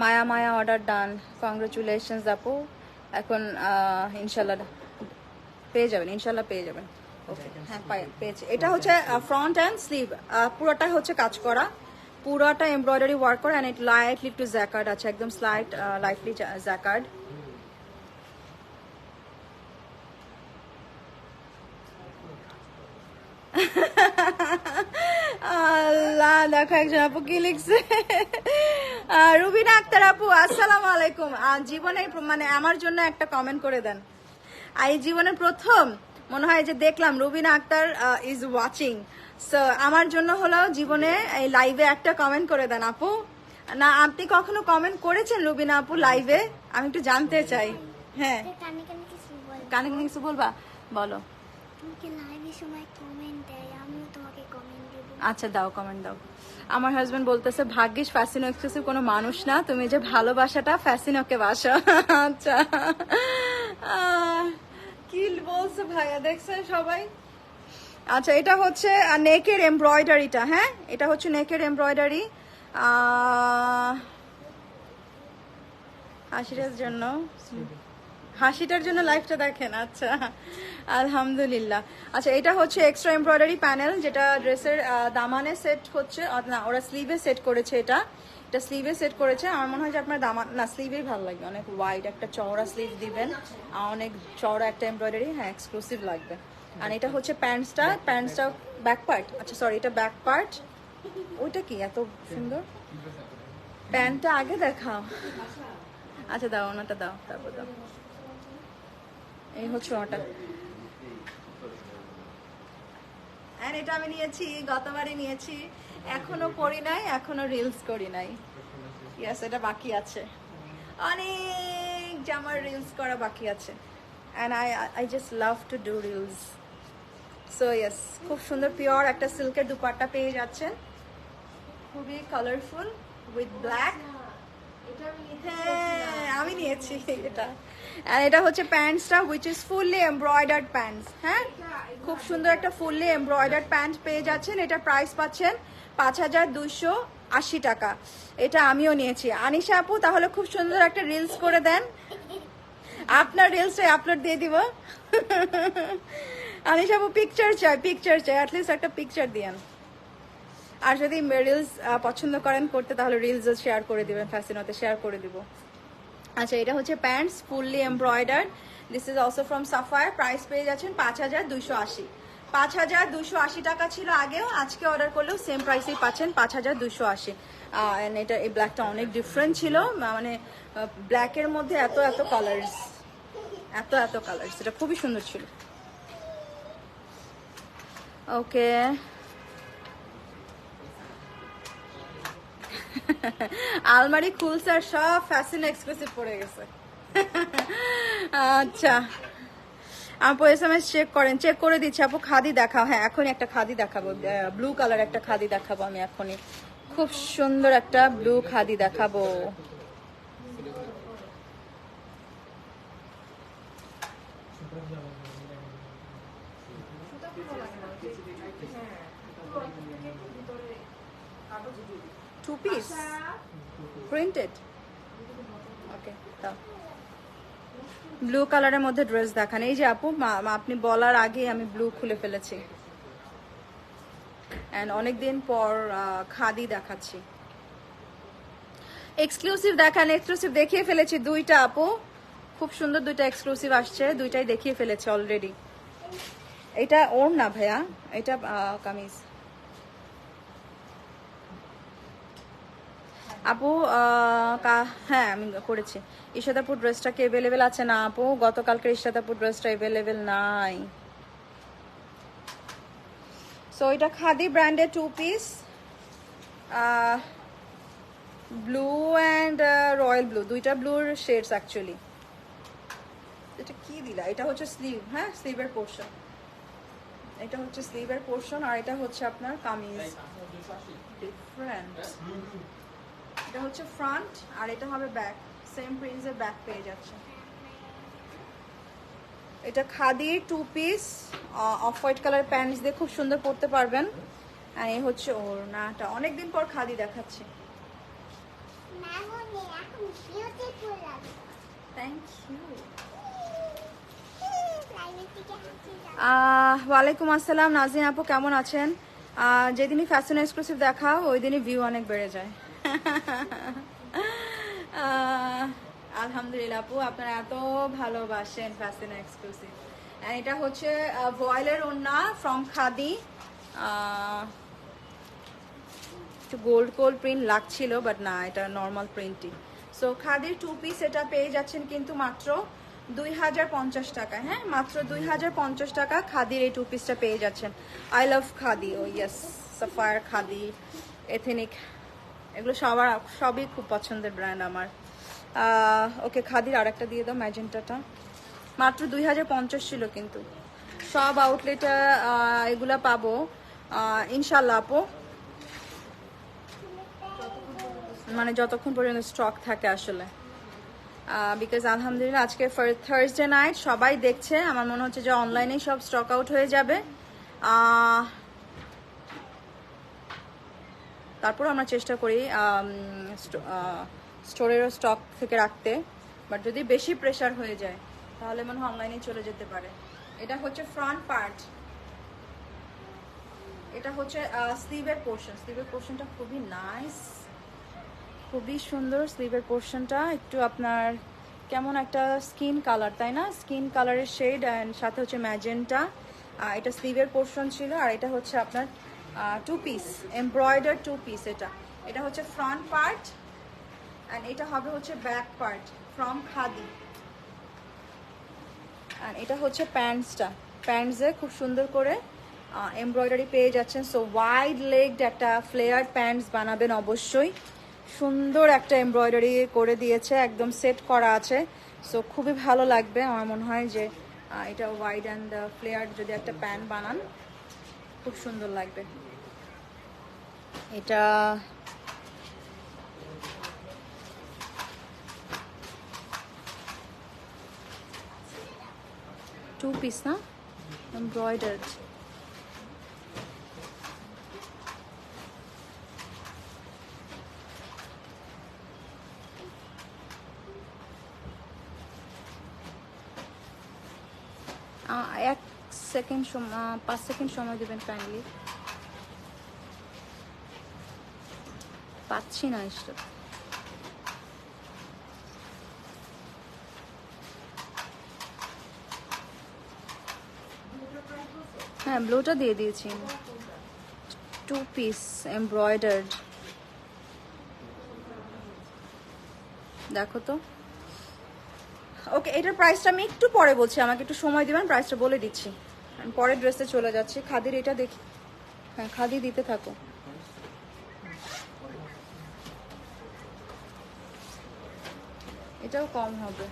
মায়া মায়া অর্ডার ডান, কংগ্রেচুলেশনস আপু। এখন ইনশাল্লাহ পেয়ে যাবেন, ইনশাল্লাহ পেয়ে যাবেন। ওকে হ্যাঁ পেয়েছি। এটা হচ্ছে ফ্রন্ট অ্যান্ড স্লিভ, পুরোটা হচ্ছে কাজ করা, পুরোটা এমব্রয়ডারি ওয়ার্ক করা, অ্যান্ড ইট লাইটলি একটু জ্যাকার্ড আছে, একদম স্লাইট লাইটলি জ্যাকার্ড। আল্লাহ, দেখো একজন আপু কি লিখছে। রুবিনা আক্তার আপু আসসালামু আলাইকুম। জীবনে মানে আমার জন্য একটা কমেন্ট করে দেন। এই জীবনের প্রথম মনে হয় যে দেখলাম Rubina Akhtar is watching, so আমার জন্য হলো জীবনে এই লাইভে একটা কমেন্ট করে দেন আপু। না আপনি কখনো কমেন্ট করেছেন রুবিনা আপু লাইভে? আমি একটু জানতে চাই। হ্যাঁ কানে কানে কিছু বল। কানে কানে কিছু বলবা, বলো। তোমাকে লাইভে সময় কমেন্ট দেয়, আমিও তোমাকে কমেন্ট দেব। আচ্ছা দাও, কমেন্ট দাও। আমার হাজবেন্ড বলতেছে ভাগ্যিস ফ্যাসিনো এক্সক্লুসিভ কোনো মানুষ না, তুমি যে ভালোবাসাটা ফ্যাসিনোকে বাসো। আচ্ছা কি বলছে ভাইয়া, দেখছেন সবাই? আচ্ছা এটা হচ্ছে নেকের এমব্রয়ডারিটা, হ্যাঁ এটা হচ্ছে নেকের এমব্রয়ডারি। হাসিটার জন্য, হাসিটার জন্য লাইফটা দেখেন। আচ্ছা আলহামদুলিল্লাহ। আচ্ছা এটা হচ্ছে এক্সট্রা এমব্রয়ডারি প্যানেল, যেটা ড্রেসের দামানে সেট হচ্ছে, না ওরা স্লিভে সেট করেছে। এটা স্লিভে সেট করেছে। আমার মনে হয় যে আপনার দামান না স্লিভেই ভালো লাগবে, অনেক ওয়াইড একটা চওড়া স্লিভ দিবেন, অনেক চওড়া একটা এমব্রয়ডারি, হ্যাঁ এক্সক্লুসিভ লাগবে। আর এটা হচ্ছে প্যান্টসটা ব্যাক পার্ট। আচ্ছা সরি, এটা ব্যাক পার্ট। ওইটা কি এত সুন্দর? প্যান্টটা আগে দেখাও। আচ্ছা দাও, ওনাটা দাও, তারপর দাও। এই হচ্ছে ওটা। আর এটা আমি নিয়েছি, গতবারে নিয়েছি, এখনো পরি নাই, এখনো রিলস করি নাই। ইয়েস, এটা বাকি আছে, অনেক জামার রিলস করা বাকি আছে। And I just love to do reels. So yes, খুব সুন্দর পিওর একটা সিল্কের দুপাট্টা পেয়ে যাচ্ছেন, খুবই কালারফুল উইথ ব্ল্যাক। হ্যাঁ আমি নিয়েছি এটা। আর এটা হচ্ছে প্যান্টসটা, which is fully embroidered pants. হ্যাঁ খুব সুন্দর একটা ফুললি এমব্রয়ডার্ড প্যান্ট পেয়ে যাচ্ছেন। এটা প্রাইস পাচ্ছেন 5,280 টাকা। এটা আমিও নিয়েছি। আনিশা আপু তাহলে খুব সুন্দর একটা রিলস করে দেন, আপনার রিলসটাই আপলোড দিয়ে দিব। আনিশা আপু পিকচার চাই, অ্যাটলিস্ট একটা পিকচার দিয়েন। আর যদি রিলস পছন্দ করেন করতে, তাহলে রিলস শেয়ার করে দিবেন, ফ্যাশনোতে শেয়ার করে দিব। আচ্ছা এটা হচ্ছে pants, fully embroidered. This is also from Sapphire. Price পেয়ে যাচ্ছেন 5,280। 5,280 টাকা ছিল আগেও, আজকে অর্ডার করলেও সেম প্রাইসেই পাচ্ছেন 5,280। এটা এই ব্ল্যাকটা অনেক ডিফারেন্ট ছিল, মানে ব্ল্যাকের মধ্যে এত কালার্স, এত কালার্স, এটা খুবই সুন্দর ছিল। ওকে আলমারি খুলছে আর সব ফ্যাশন এক্সক্লুসিভ পড়ে গেছে। আচ্ছা আপু এসএমএস চেক করেন, চেক করে দিচ্ছি আপু। খাদি দেখাও, হ্যাঁ এখনই একটা খাদি দেখাবো, ব্লু কালার একটা খাদি দেখাবো আমি এখনই, খুব সুন্দর একটা ব্লু খাদি দেখাবো। টু পিস প্রিন্টেড, ওকে দাও। ব্লু কালারের মধ্যে ড্রেস দেখান। এই যে আপু আপনি বলার আগে আমি ব্লু খুলে ফেলেছি, এন্ড অনেকদিন পর খাদি দেখাচ্ছি। এক্সক্লুসিভ দেখান, এক্সক্লুসিভ দেখিয়ে ফেলেছি দুইটা আপু, খুব সুন্দর দুইটা এক্সক্লুসিভ আসছে, দুইটাই দেখিয়ে ফেলেছে অলরেডি। এটা ওর না ভাইয়া, এটা কামিজ। আপু হ্যাঁ আমি করেছি। ইশাদাপুর ড্রেসটা কি অ্যাভেলেবেল আছে? না আপু, গতকালকে ইশাদাপুর ড্রেসটা অ্যাভেলেবেল নাই। সো এটা খাদি ব্র্যান্ডের 2 piece, blue and royal blue, দুইটা ব্লুর শেডস অ্যাকচুয়ালি। এটা কি দিলা? এটা হচ্ছে স্লিভ, হ্যাঁ স্লিভের পোর্শন, এটা হচ্ছে স্লিভের পোর্শন, আর এটা হচ্ছে আপনার কামিজ। ডিফারেন্ট, এটা হচ্ছে ফ্রন্ট আর এটা হবে ব্যাক, সেম প্রিন্সের ব্যাক পেয়ে যাচ্ছে। এটা খাদির 2 piece, off white colour pants দিয়ে খুব সুন্দর পরতে পারবেন। আর এই হচ্ছে ওড়নাটা, অনেকদিন পর খাদি দেখাচ্ছি। Thank you. ওয়ালাইকুম আসসালাম নাজিন আপু, কেমন আছেন? যেদিনই ফ্যাশন এক্সক্লুসিভ দেখাও ওই দিনই ভিউ অনেক বেড়ে যায়। আলহামদুলিল্লাহ আপু, আপনারা এত ভালোবাসেন ফ্যাশন এক্সক্লুসিভ। এটা হচ্ছে ভয়েলের ওড়না ফ্রম খাদি, একটু গোল্ড গোল্ড প্রিন্ট লাগছিল বাট না, এটা নর্মাল প্রিন্টই। সো খাদির 2 পিস এটা পেয়ে যাচ্ছেন কিন্তু মাত্র 2050 টাকা। হ্যাঁ মাত্র 2050 টাকা খাদির এই 2 পিসটা পেয়ে যাচ্ছেন। I love khadi, oh yes, Sapphire khadi, ethnic, এগুলো সবই খুব পছন্দের ব্র্যান্ড আমার। ওকে খাদির আরেকটা দিয়ে দাও, ম্যাজেন্টাটা। মাত্র 2050 ছিল কিন্তু, সব আউটলেটে এগুলা পাবো ইনশাল্লাহ আপু, মানে যতক্ষণ পর্যন্ত স্টক থাকে আসলে। বিকজ আলহামদুলিল্লাহ আজকে থার্সডে নাইট, সবাই দেখছে, আমার মনে হচ্ছে যে অনলাইনেই সব স্টক আউট হয়ে যাবে। তারপর আমরা চেষ্টা করি স্টোরেরও স্টক থেকে রাখতে, বাট যদি বেশি প্রেশার হয়ে যায় তাহলে মনে হয় অনলাইনে চলে যেতে পারে। এটা হচ্ছে ফ্রন্ট পার্ট, এটা হচ্ছে স্লিভের পোর্শন, স্লিভের পোর্শনটা খুবই নাইস, খুবই সুন্দর স্লিভের পোর্শনটা। একটু আপনার কেমন একটা স্কিন কালার, তাই না? স্কিন কালারের শেড অ্যান্ড সাথে হচ্ছে ম্যাজেন্টা। এটা স্লিভের পোর্শন ছিল, আর এটা হচ্ছে আপনার 2 পিস এমব্রয়ডার 2 পিস। এটা হচ্ছে ফ্রন্ট পার্ট অ্যান্ড এটা হবে হচ্ছে back part from khadi. And এটা হচ্ছে প্যান্টসটা, প্যান্টসে খুব সুন্দর করে এমব্রয়ডারি পেয়ে যাচ্ছেন। সো ওয়াইড লেগড একটা ফ্লেয়ার প্যান্টস বানাবেন অবশ্যই, সুন্দর একটা এমব্রয়ডারি করে দিয়েছে, একদম সেট করা আছে। সো খুবই ভালো লাগবে আমার মনে হয় যে এটা ওয়াইড অ্যান্ড ফ্লেয়ার যদি একটা প্যান্ট বানান খুব সুন্দর লাগবে। এটা টু পিস না, এমব্রয়ডার্ড। এক সেকেন্ড 5 সেকেন্ড সময় দেবেন কাইন্ডলি, পাচ্ছি না স্টক। হ্যাঁ ব্লুটা দিয়ে দিয়েছি, 2 পিস এমব্রয়ডার্ড, দেখো তো। ওকে এটার প্রাইসটা আমি একটু পরে বলছি, আমাকে একটু সময় দিবেন, প্রাইসটা বলে দিচ্ছি। আমি পরের ড্রেসে চলে যাচ্ছি। খাদির এটা দেখি, হ্যাঁ খাদি দিতে থাকো। এটাও কম হবে,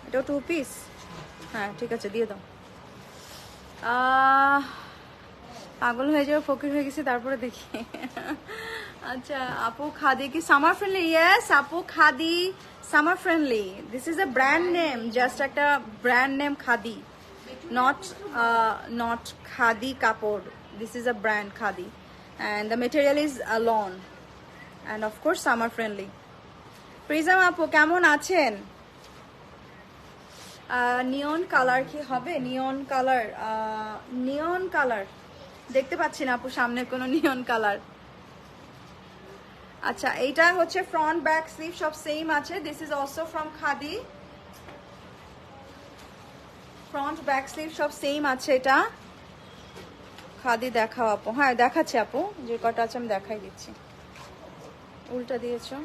এটাও 2 পিস। হ্যাঁ ঠিক আছে দিয়ে দাও। পাগল হয়ে যাবে, ফকির হয়ে গেছি, তারপরে দেখি। আচ্ছা আপু খাদি কি সামার ফ্রেন্ডলি? ইয়েস আপু Khaadi summer friendly. This is a brand name, just একটা brand name Khaadi, not khadi কাপড়। This is a brand Khaadi and the material is lawn and of course summer friendly. Prism আপু কেমন আছেন? নিয়ন কালার কি হবে? নিয়ন কালার দেখতে পাচ্ছি না আপু, সামনে কোনো নিয়ন কালার। আচ্ছা এইটা হচ্ছে ফ্রন্ট ব্যাক স্লিভ সব সেম আছে। This is also from khadi. Front back sleeve সব সেম আছে। এটা খাদি দেখাও আপু। হ্যাঁ দেখাচ্ছি আপু, যে কটা আছে আমি দেখাই দিচ্ছি। উল্টা দিয়েছো।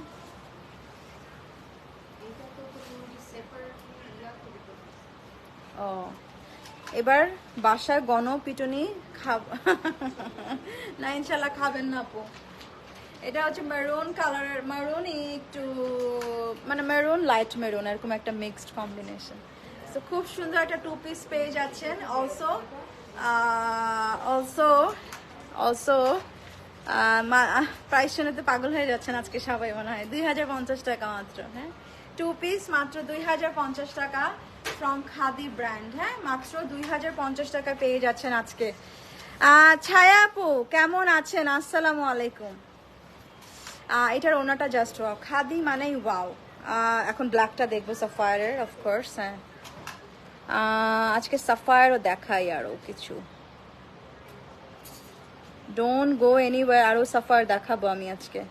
ও এবার বাসার গণপিটুনি খাব না ইনশাল্লাহ খাবেন না আপু। এটা হচ্ছে মেরুন কালারের, মেরুন একটু মানে মেরুন লাইট মেরুন এরকম একটা মিক্সড কম্বিনেশন। তো খুব সুন্দর একটা টু পিস পেয়ে যাচ্ছেন। অলসো অলসো অলসো প্রাইস শুনে তো পাগল হয়ে যাচ্ছেন আজকে সবাই মনে হয়। 2050 টাকা মাত্র। হ্যাঁ টু পিস মাত্র 2050 টাকা ফ্রম খাদি ব্র্যান্ড। হ্যাঁ মাত্র 2050 টাকা পেয়ে যাচ্ছেন আজকে। ছায়া আপু কেমন আছেন? আসসালামু আলাইকুম। এটার ওনাটা জাস্ট ওয়াও, খাদি মানেই ওয়াও। এখন ব্ল্যাকটা দেখবো সাফায়ারের, অফকোর্স। হ্যাঁ আজকে সাফায়ারও দেখাই আরো কিছু। ডোন্ট গো এনিওয়্যার, আরো সাফায়ার দেখাবো আমি আজকে।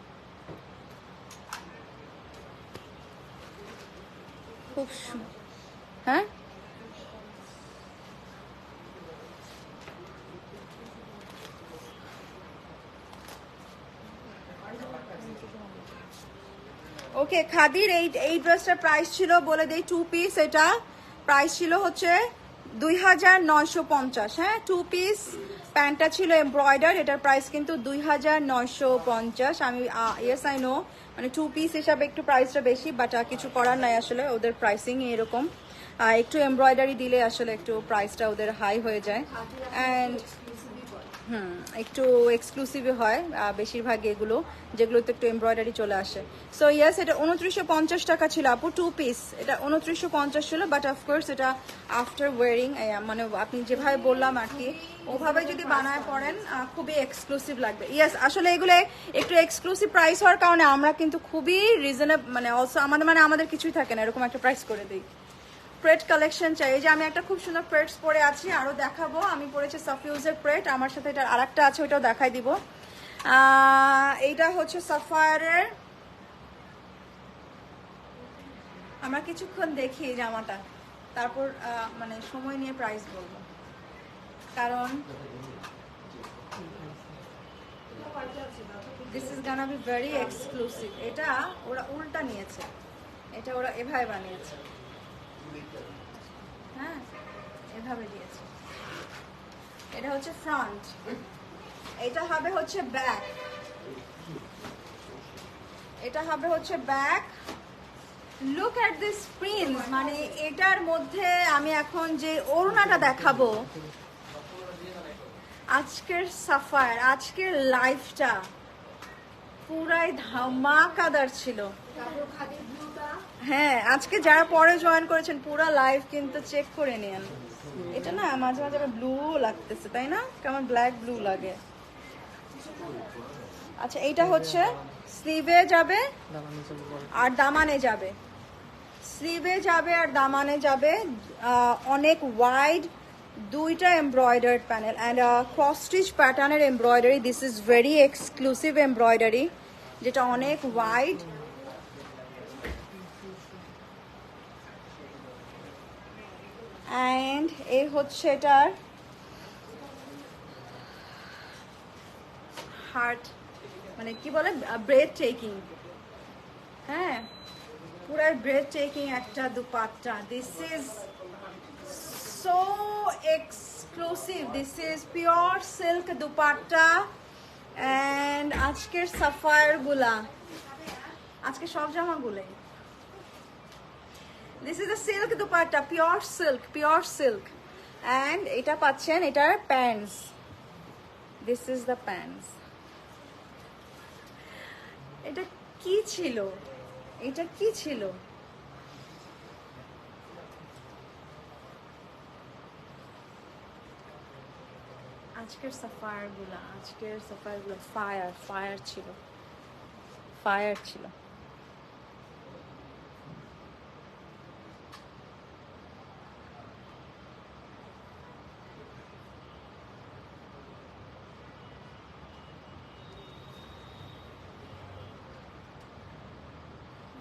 খুব হ্যাঁ ওকে। খাদির এই ড্রেসটার প্রাইস ছিল বলে দেই, টু পিস এটা প্রাইস ছিল হচ্ছে 2950। হ্যাঁ টু পিস প্যান্টটা ছিল এমব্রয়ডার, এটার প্রাইস কিন্তু 2950। আমি ইয়েস আই নো মানে টু পিস হিসাবে একটু প্রাইসটা বেশি, বাট কিছু করার নাই আসলে, ওদের প্রাইসিং এরকম। একটু এমব্রয়ডারি দিলে আসলে একটু প্রাইসটা ওদের হাই হয়ে যায়। অ্যান্ড একটু এক্সক্লুসিভই হয় বেশিরভাগ এগুলো, যেগুলোতে একটু এমব্রয়ডারি চলে আসে। সো ইয়েস এটা 2950 টাকা ছিল আপু টু পিস। এটা 2950 ছিল, বাট অফকোর্স এটা আফটার ওয়ারিং মানে আপনি যেভাবে বললাম আর কি ওভাবে যদি বানায় পড়েন খুবই এক্সক্লুসিভ লাগবে। ইয়েস আসলে এগুলো একটু এক্সক্লুসিভ প্রাইস হওয়ার কারণে আমরা কিন্তু খুবই রিজনেবল মানে অলসো আমাদের কিছুই থাকে না, এরকম একটা প্রাইস করে দিই। প্রেট কালেকশন চাই। এই যে আমি একটা খুব সুন্দর প্রেটস পরে আছি, আরো দেখাবো। আমি পরেছি সাফিউজের প্রেট, আমার সাথে এটার আরেকটা আছে, ওইটাও দেখাই দিব। এইটা হচ্ছে সাফায়ারের। আমরা কিছুক্ষণ দেখি এই জামাটা, তারপর মানে সময় নিয়ে প্রাইস বলবো, কারণ this is Gaana be very exclusive. এটা ওরা উল্টা নিয়েছে, এটা ওরা এভাবে বানিয়েছে। হ্যাঁ এভাবে দিয়েছে। এটা হচ্ছে ফ্রন্ট, এটা হবে হচ্ছে ব্যাক, এটা হবে হচ্ছে back. Look at this print, মানে এটার মধ্যে আমি এখন যে ওড়নাটা দেখাবো, আজকের সাফায়ার আজকের লাইফটা পুরাই ধামাকাদার ছিল। হ্যাঁ আজকে যারা পরে জয়েন করেছেন পুরো লাইভ কিন্তু চেক করে নিন। এটা না মাঝে মাঝে ব্লু লাগতেছে তাই না, কেমন ব্ল্যাক ব্লু লাগে। আচ্ছা এইটা হচ্ছে স্লিভে যাবে আর দামানে যাবে, স্লিভে যাবে আর দামানে যাবে। অনেক ওয়াইড দুইটা embroidered panel and cross stitch প্যাটার্নের embroidery. This is very exclusive embroidery, যেটা অনেক ওয়াইড। অ্যান্ড এই হচ্ছে এটার হার্ট মানে কি বলে ব্রেথ টেকিং। হ্যাঁ পুরাই ব্রেথ টেকিং একটা dupatta. This is so exclusive, this is pure silk dupatta. And আজকের সাফায়ার গুলা, আজকে সব জামাগুলোই this is a silk dupatta, pure silk, pure silk. And এটা পাচ্ছেন এটার pants, this is the pants. এটা কি ছিল, এটা কি ছিল? আজকের সাফায়ার গুলা ফায়ার ফায়ার ছিল, ফায়ার ছিল।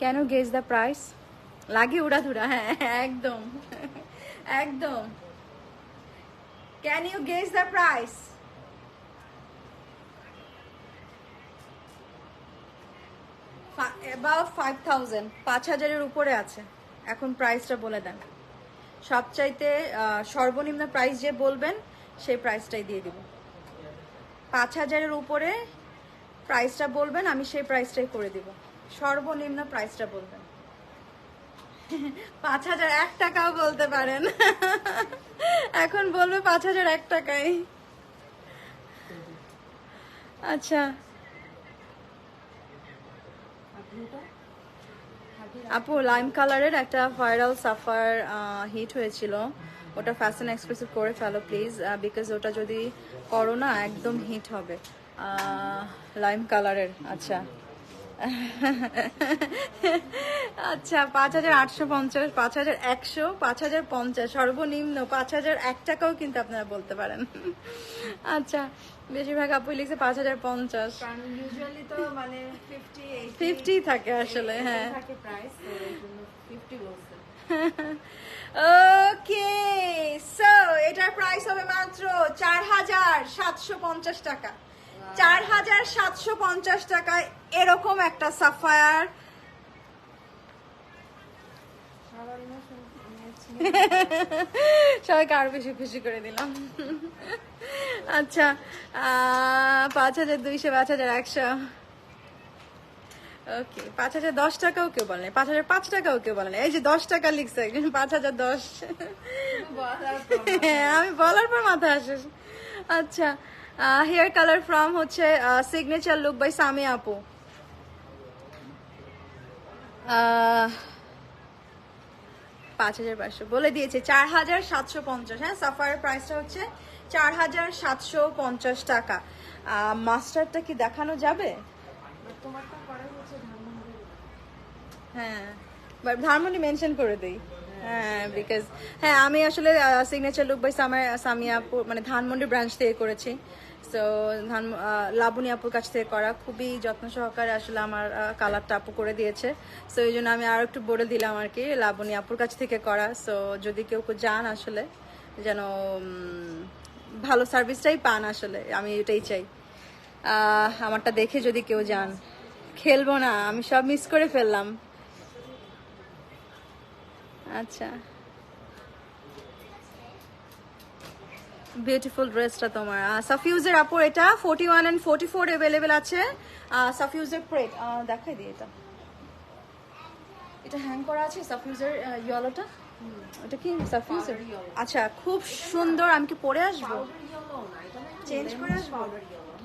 কেন গেস দ্য প্রাইস? লাগে উড়াধুরা, হ্যাঁ একদম একদম। Can you guess the price? About 5000, 5000-এর উপরে আছে। এখন প্রাইসটা বলে দেন। সবচাইতে সর্বনিম্ন প্রাইস যে বলবেন সেই প্রাইসটাই দিয়ে দিব। 5000-এর উপরে প্রাইসটা বলবেন, আমি সেই প্রাইসটাই করে দিব। সর্বনিম্ন প্রাইসটা বলবেন। 5001 টাকাও বলতে পারেন। এখন বলবে 5001 টাকায়। আচ্ছা আপু, লাইম কালারের একটা ভাইরাল সাফার হিট হয়েছিল, ওটা ফ্যাশন এক্সক্লুসিভ করে ফেলো প্লিজ, বিকজ ওটা যদি করো না একদম হিট হবে। লাইম কালারের, আচ্ছা আচ্ছা 5850, 5100, 5050, সর্বনিম্ন 5001 টাকাও কিন্তু আপনারা বলতে পারেন। আচ্ছা বেশিরভাগ আপু লিখছে 5050, কারণ ইউজুয়ালি তো মানে 50 থাকে আসলে, হ্যাঁ। থাকে প্রাইস, তো এই জন্য 50 বলছে। ওকে, সো এটার প্রাইস হবে মাত্র 4750 টাকা। 4750 টাকায় এরকম একটা সাফায়ার। সবাইকে আরো বেশি খুশি করে দিলাম। আচ্ছা 5200, 5100। ওকে 5010 টাকাও কেউ বলে নাই, 5005 টাকাও কেউ বলে নাই। এই যে 10 টাকা লিখছে একজন, 5010। হ্যাঁ আমি বলার পর মাথা আসে। আচ্ছা হেয়ার কালার ফ্রম হচ্ছে সিগনেচার লুক বাই সামি আপু। 5500 বলে দিয়েছে। 4750, হ্যাঁ সাফারের প্রাইসটা হচ্ছে 4750 টাকা। মাস্টারটা কি দেখানো যাবে? তোমারটা করা হচ্ছে ধানমন্ডি। হ্যাঁ বাট ধানমন্ডি মেনশন করে দেই, হ্যাঁ বিকজ হ্যাঁ আমি আসলে সিগনেচার লুক বাই সামিয়া আপু মানে ধানমন্ডি ব্রাঞ্চ থেকে করেছি। সো লাবণী আপুর কাছ থেকে করা, খুবই যত্ন সহকারে আসলে আমার কালারটা আপু করে দিয়েছে। সো এই জন্য আমি আরো একটু বলে দিলাম আর কি, লাবণী আপুর কাছ থেকে করা। সো যদি কেউ যান আসলে যেন ভালো সার্ভিসটাই পান, আসলে আমি এটাই চাই। আমারটা দেখে যদি কেউ যান, খেলবো না, আমি সব মিস করে ফেললাম। আচ্ছা বিউটিফুল ড্রেসটা তোমার সাফিউজের আপু, এটা 41 and 44 अवेलेबल আছে। সাফিউজের প্রেট দেখাই দিই, এটা হ্যাং করা আছে। সাফিউজের ইয়েলোটা, এটা কি সাফিউজের? আচ্ছা খুব সুন্দর, আমি কি পরে আসবো? চেঞ্জ করে আসবো?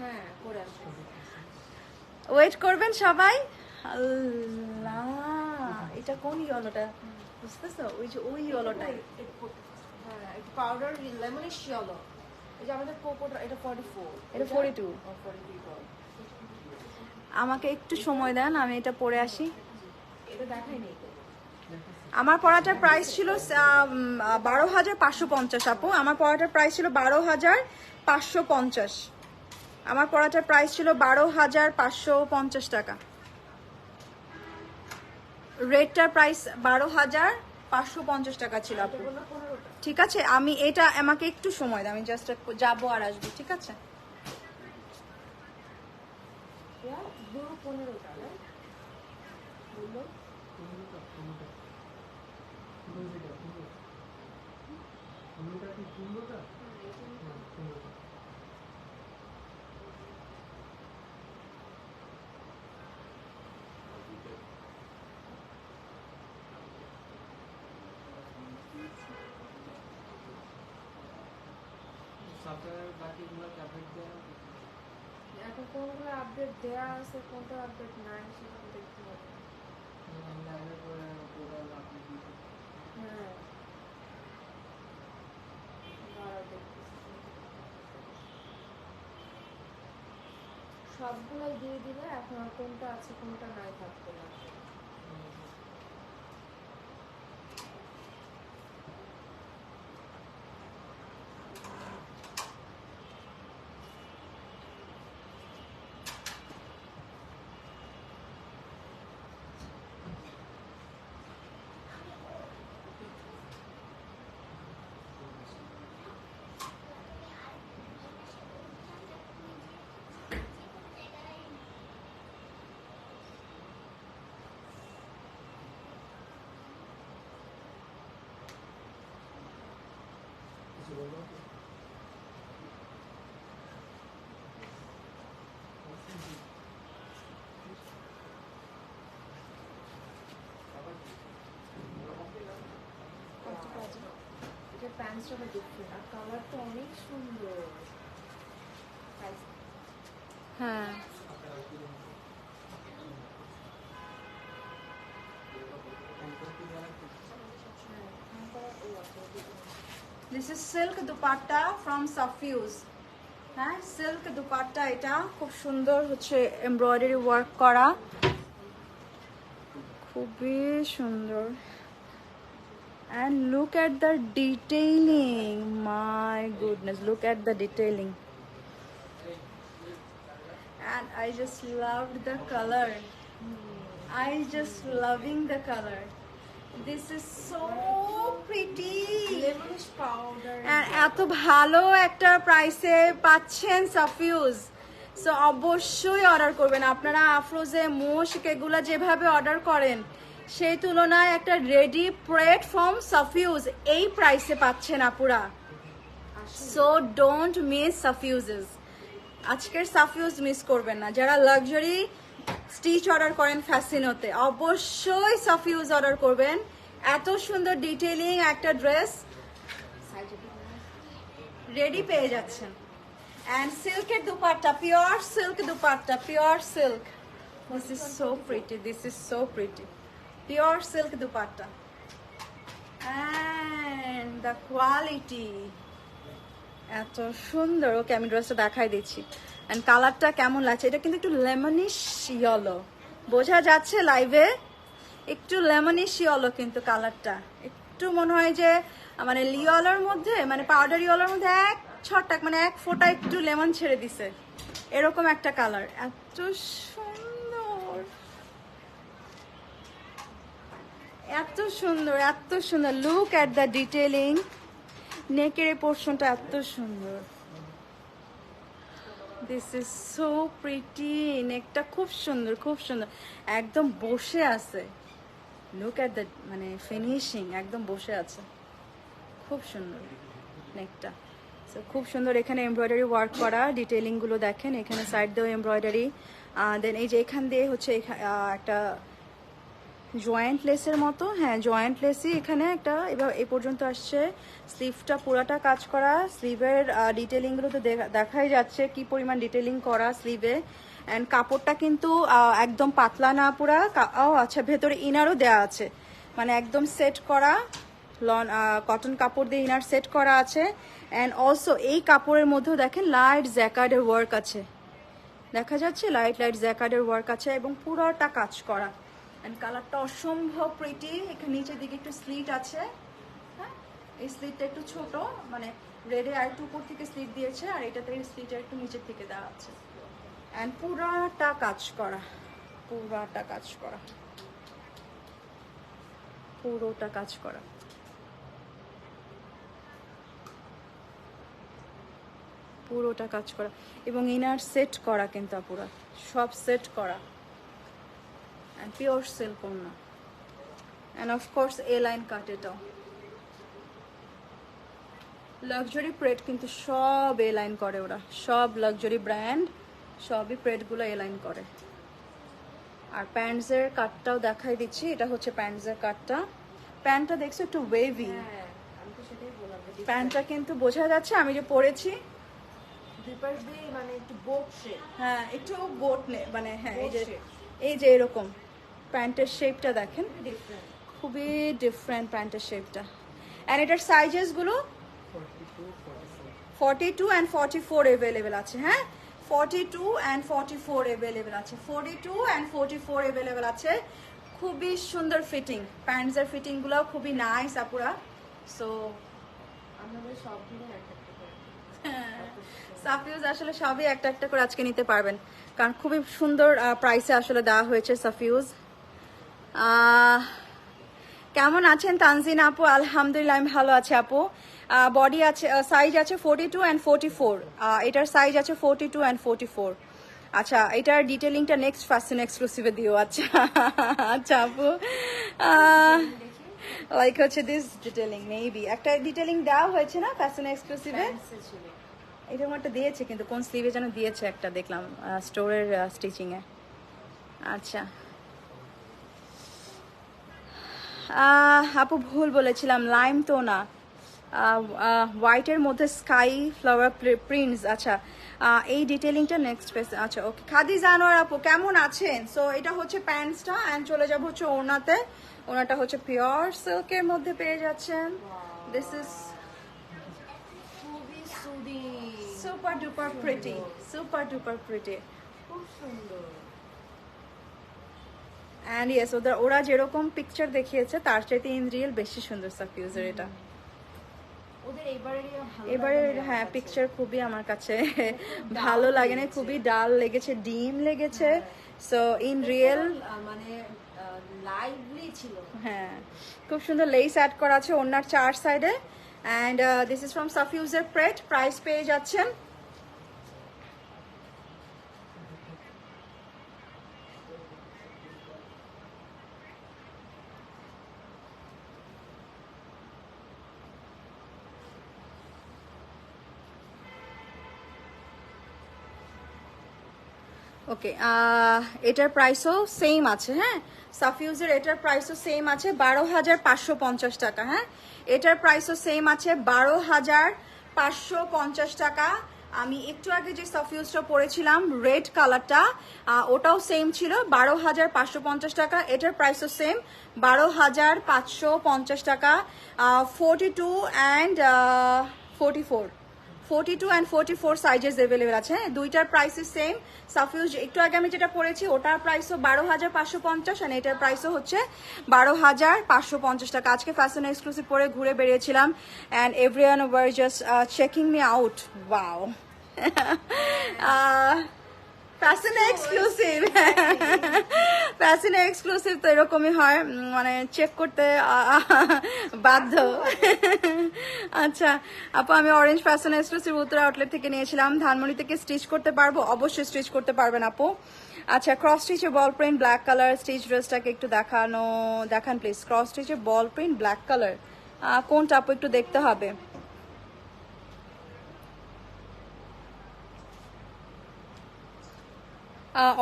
হ্যাঁ করে আসো। ওয়েট করবেন সবাই। আল্লাহ এটা কোন ইয়েলোটা বুঝতেছো? ওই যে ওই ইয়েলোটাই। হ্যাঁ একটু পাউডার লেমনিশ ইয়েলো। এই যে আমাদের কোকোটা, এটা 44, এটা 42। 43। আমাকে একটু সময় দেন, আমি এটা পরে আসি। এটা দেখাই নেই তো। আমার পড়াটার প্রাইস ছিল 12550 আপু। আমার পড়াটার প্রাইস ছিল 12550। আমার পড়াটার প্রাইস ছিল 12550 টাকা। রেটটার প্রাইস 12550 টাকা ছিল আপু। ঠিক আছে, আমি এটা আমাকে একটু সময় দেন, আমি জাস্ট যাবো আর আসবো, ঠিক আছে? 215 না বললো। এখন কোনগুলো আপডেট দেওয়া আছে, কোনটা আপডেট নাই সেটা তো দেখতে হবে। হ্যাঁ দাঁড়াও দেখতেছি। সবগুলাই দিয়ে দিলে এখন আর কোনটা আছে কোনটা নাই থাকতে না। এটা প্যান্টসটা ডিফারেন্ট আর কালারটা অনেক সুন্দর। হ্যাঁ this is silk dupatta from সাফিউজ। হ্যাঁ সিল্ক দুপাট্টা, এটা খুব সুন্দর হচ্ছে এমব্রয়ডারি ওয়ার্ক করা, খুবই সুন্দর। And look at the detailing, my goodness, look at the detailing. And I just loved the color. I just loving the color. This is so pretty. Lemonish powder And এত ভালো একটা প্রাইসে পাচ্ছেন সাফিউজ, so অবশ্যই order করবেন আপনারা। আফরোজে মোস্ক এগুলা যেভাবে অর্ডার করেন সেই তুলনায় একটা রেডি প্ল্যাটফর্ম সাফিউজ এই প্রাইসে পাচ্ছেন আপুরা। সো ডোন্ট মিস সাফিউজেস, আজকের সাফিউজ মিস করবেন না। যারা লাক্সারি স্টিচ অর্ডার করেন ফ্যাসিনোতে, অবশ্যই সাফিউজ অর্ডার করবেন। এত সুন্দর ডিটেইলিং একটা ড্রেস রেডি পেয়ে যাচ্ছেন। অ্যান্ড সিল্কের dupatta, pure silk dupatta, pure silk. This is so pretty, this is so pretty, pure silk dupatta. And the quality এত সুন্দর। ওকে আমি ড্রেসটা দেখাই দিচ্ছি। অ্যান্ড কালারটা কেমন লাগছে, এটা কিন্তু একটু লেমনিশ ইয়েলো, বোঝা যাচ্ছে লাইভে, একটু লেমনিশ ইয়েলো কিন্তু কালারটা একটু মনে হয় যে মানে লিওলার মধ্যে, মানে পাউডার ইয়েলোর মধ্যে এক ছটাক মানে এক ফোঁটা একটু লেমন ছেড়ে দিছে, এরকম একটা কালার। এত সুন্দর, এত সুন্দর, এত সুন্দর। লুক অ্যাট দ্য ডিটেইলিং, নেকের এই পোর্শনটা এত সুন্দর। দিস ইজ সো প্রিটি, নেকটা খুব সুন্দর, খুব সুন্দর, একদম বসে আছে। লুক অ্যাট দ্য মানে ফিনিশিং, একদম বসে আছে, খুব সুন্দর নেকটা। সো খুব সুন্দর, এখানে এমব্রয়ডারি ওয়ার্ক করা, ডিটেইলিংগুলো দেখেন, এখানে সাইড দিয়েও এমব্রয়ডারি, দেন এই যে এখান দিয়ে হচ্ছে একটা জয়েন্ট লেসের মতো, হ্যাঁ জয়েন্ট লেসই এখানে একটা এবার এই পর্যন্ত আসছে। স্লিভটা পুরাটা কাজ করা, স্লিভের ডিটেলিংগুলো তো দেখাই যাচ্ছে কি পরিমাণ ডিটেলিং করা স্লিভে। অ্যান্ড কাপড়টা কিন্তু একদম পাতলা না, পুরা ও আচ্ছা ভেতরে ইনারও দেওয়া আছে, মানে একদম সেট করা কটন কাপড় দিয়ে ইনার সেট করা আছে। অ্যান্ড অলসো এই কাপড়ের মধ্যেও দেখেন লাইট জ্যাকার্ডের ওয়ার্ক আছে, দেখা যাচ্ছে লাইট লাইট জ্যাকার্ডের ওয়ার্ক আছে এবং পুরোটা কাজ করা। এন্ড কালারটা অসম্ভব প্রিটি। এখানে নিচের দিকে একটু স্লিট আছে, হ্যাঁ এই স্লিটটা একটু ছোট, মানে রেডে আর একটু উপর থেকে স্লিট দিয়েছে, আর এটাতে স্লিটটা একটু নিচের থেকে দেওয়া আছে। এন্ড পুরাটা কাজ করা, পুরাটা কাজ করা, পুরোটা কাজ করা, পুরোটা কাজ করা এবং ইনার সেট করা কিন্তু পুরা সব সেট করা। And pure silk ওড়না, and of course A line cut এটাও লাক্সারি প্রেড, কিন্তু সব A line করে ওরা, সব লাক্সারি ব্র্যান্ড সবই প্রেডগুলো A line করে। আর প্যান্টসের কাটটাও দেখাই দিচ্ছি, এটা হচ্ছে প্যান্টসের কাটটা। প্যান্টটা দেখছো একটু ওয়েভি, প্যান্টটা কিন্তু বোঝা যাচ্ছে আমি যে পরেছি মানে একটু বোট শেপ, হ্যাঁ একটু বোট মানে হ্যাঁ এই যে এরকম প্যান্টের শেপটা দেখেন, খুবই ডিফারেন্ট প্যান্টের শেপটা। অ্যান্ড এটার সাইজেসগুলো 42 and 44 অ্যাভেলেবেল আছে, হ্যাঁ 42 and 44 অ্যাভেলেবেল আছে, 42 and 44 অ্যাভেলেবেল আছে। খুবই সুন্দর ফিটিং, প্যান্টসের ফিটিংগুলোও খুবই নাইস আপুরা। সো আমাদের সবগুলো একটা সাফিউজ আসলে সবই একটা একটা করে আজকে নিতে পারবেন, কারণ খুবই সুন্দর প্রাইসে আসলে দেওয়া হয়েছে সাফিউজ। কেমন আছেন তানজিন আপু? আলহামদুলিল্লাহ আমি ভালো আছি আপু। বডি আছে, সাইজ আছে 42 and 44, এটার সাইজ আছে 42 and 44। আচ্ছা এটার ডিটেলিংটা নেক্সট ফ্যাশন এক্সক্লুসিভে দিও। আচ্ছা আচ্ছা আপু লাইক হচ্ছে দিস ডিটেলিং মেবি একটা ডিটেলিং দেওয়া হয়েছে না ফ্যাশন এক্সক্লুসিভে। প্যান্টসে ছিল। এরকম একটা দিয়েছে কিন্তু কোন স্লিভে যেন দিয়েছে একটা দেখলাম স্টোরের স্টিচিং এ। আচ্ছা আপু ভুল বলেছিলাম, লাইম তো না, হোয়াইটের মধ্যে স্কাই ফ্লাওয়ার প্রিন্টস। আচ্ছা এই ডিটেলিংটা নেক্সট পেজ। আচ্ছা ওকে খাদিজা আনোয়ার আপু কেমন আছেন? সো এটা হচ্ছে প্যান্টসটা অ্যান্ড চলে যাব হচ্ছে ওড়নাতে। ওড়নাটা হচ্ছে পিওর সিল্কের মধ্যে পেয়ে যাচ্ছেন। দিস ইজ খুবই সুদি, super duper pretty, super duper pretty. খুব সুন্দর। অ্যান্ড ইয়েস ওরা যেরকম পিকচার দেখিয়েছে তার চাইতে ইন রিয়েল বেশি সুন্দর সাফিউজের এটা। ওদের এবারে হ্যাঁ পিকচার খুবই আমার কাছে ভালো লাগে না, খুবই ডাল লেগেছে, ডিম লেগেছে। সো ইন রিয়েল মানে লাইভলি ছিল। হ্যাঁ খুব সুন্দর লেস অ্যাড করা আছে ওনার চার সাইডে। অ্যান্ড দিস ইজ ফ্রম সাফিউজের প্রেট। প্রাইস পেয়ে যাচ্ছেন ওকে এটার প্রাইসও সেম আছে। হ্যাঁ সাফিউজের এটার প্রাইসও সেম আছে 12,550 টাকা। হ্যাঁ এটার প্রাইসও সেম আছে 12,550 টাকা। আমি একটু আগে যে সাফিউজটা পরেছিলাম রেড কালারটা ওটাও সেম ছিল 12,550 টাকা। এটার প্রাইসও সেম 12,550 টাকা। 42 অ্যান্ড 44 42 অ্যান্ড 44 সাইজেস অ্যাভেলেবেল আছে। হ্যাঁ দুইটার প্রাইসই সেম। সাফিউজ একটু আগে আমি যেটা পরেছি ওটার প্রাইসও 12,550 আর এটার প্রাইসও হচ্ছে 12,550 টাকা। আজকে ফ্যাশন এক্সক্লুসিভ পরে ঘুরে বেরিয়েছিলাম and everyone were just checking me out. Wow fashion exclusive, fashion exclusive তো এরকমই হয়, মানে চেক করতে বাধ্য। আচ্ছা আপু আমি orange fashion exclusive Uttara outlet থেকে নিয়েছিলাম, ধানমন্ডি থেকে স্টিচ করতে পারবো? অবশ্যই স্টিচ করতে পারবেন আপু। আচ্ছা ক্রস স্টিচে ball print black colour stitch ড্রেসটাকে একটু দেখান প্লিজ। ক্রস স্টিচে বল প্রিন্ট ব্ল্যাক কালার কোনটা আপু একটু দেখতে হবে।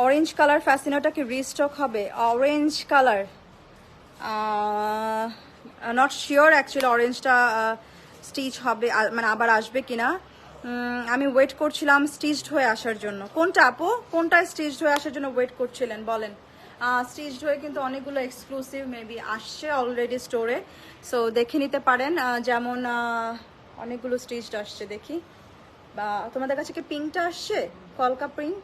অরেঞ্জ কালার ফ্যাসিনোটা কি রিস্টক হবে? Orange colour not sure actually অরেঞ্জটা স্টিচ হবে মানে আবার আসবে কিনা। আমি ওয়েট করছিলাম স্টিচড হয়ে আসার জন্য। কোনটা আপু কোনটা স্টিচড হয়ে আসার জন্য ওয়েট করছিলেন বলেন? স্টিচড হয়ে কিন্তু অনেকগুলো এক্সক্লুসিভ মেবি আসছে অলরেডি স্টোরে, সো দেখে নিতে পারেন। যেমন অনেকগুলো স্টিচড আসছে দেখি, বা তোমাদের কাছে কি পিঙ্কটা আসছে কলকা পিঙ্ক?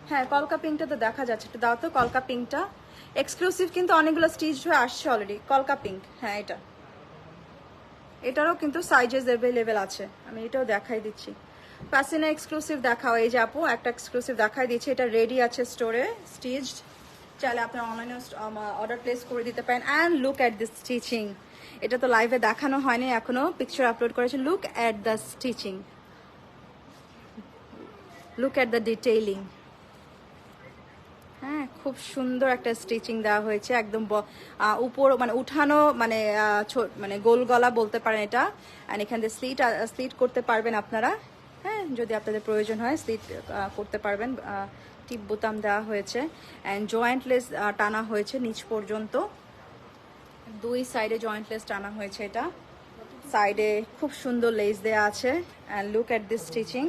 হ্যাঁ কলকা পিঙ্কটা তো দেখা যাচ্ছে, একটু দাও তো কলকা পিঙ্কটা। এক্সক্লুসিভ কিন্তু অনেকগুলো স্টিচ হয়ে আসছে অলরেডি কলকা পিঙ্ক। হ্যাঁ এটারও কিন্তু সাইজেস অ্যাভেলেবেল আছে, আমি এটাও দেখাই দিচ্ছি। ফ্যাশনে এক্সক্লুসিভ দেখাও, এই যে আপু একটা এক্সক্লুসিভ দেখাই দিচ্ছি, এটা রেডি আছে স্টোরে স্টিচড, চাইলে আপনি অনলাইনে অর্ডার প্লেস করে দিতে পারেন। And look at this stitching, এটা তো লাইভে দেখানো হয়নি এখনো, পিকচার আপলোড করেছে। Look at the stitching, look at the detailing. হ্যাঁ খুব সুন্দর একটা স্টিচিং দেওয়া হয়েছে, একদম উপর মানে উঠানো মানে মানে গোল গলা বলতে পারেন এটা। অ্যান্ড এখান থেকে স্লিট করতে পারবেন আপনারা। হ্যাঁ যদি আপনাদের প্রয়োজন হয় স্লিট করতে পারবেন। টিপ বোতাম দেওয়া হয়েছে অ্যান্ড জয়েন্ট লেস টানা হয়েছে নিচ পর্যন্ত, দুই সাইডে জয়েন্ট লেস টানা হয়েছে। এটা সাইডে খুব সুন্দর লেস দেওয়া আছে। And look at this stitching,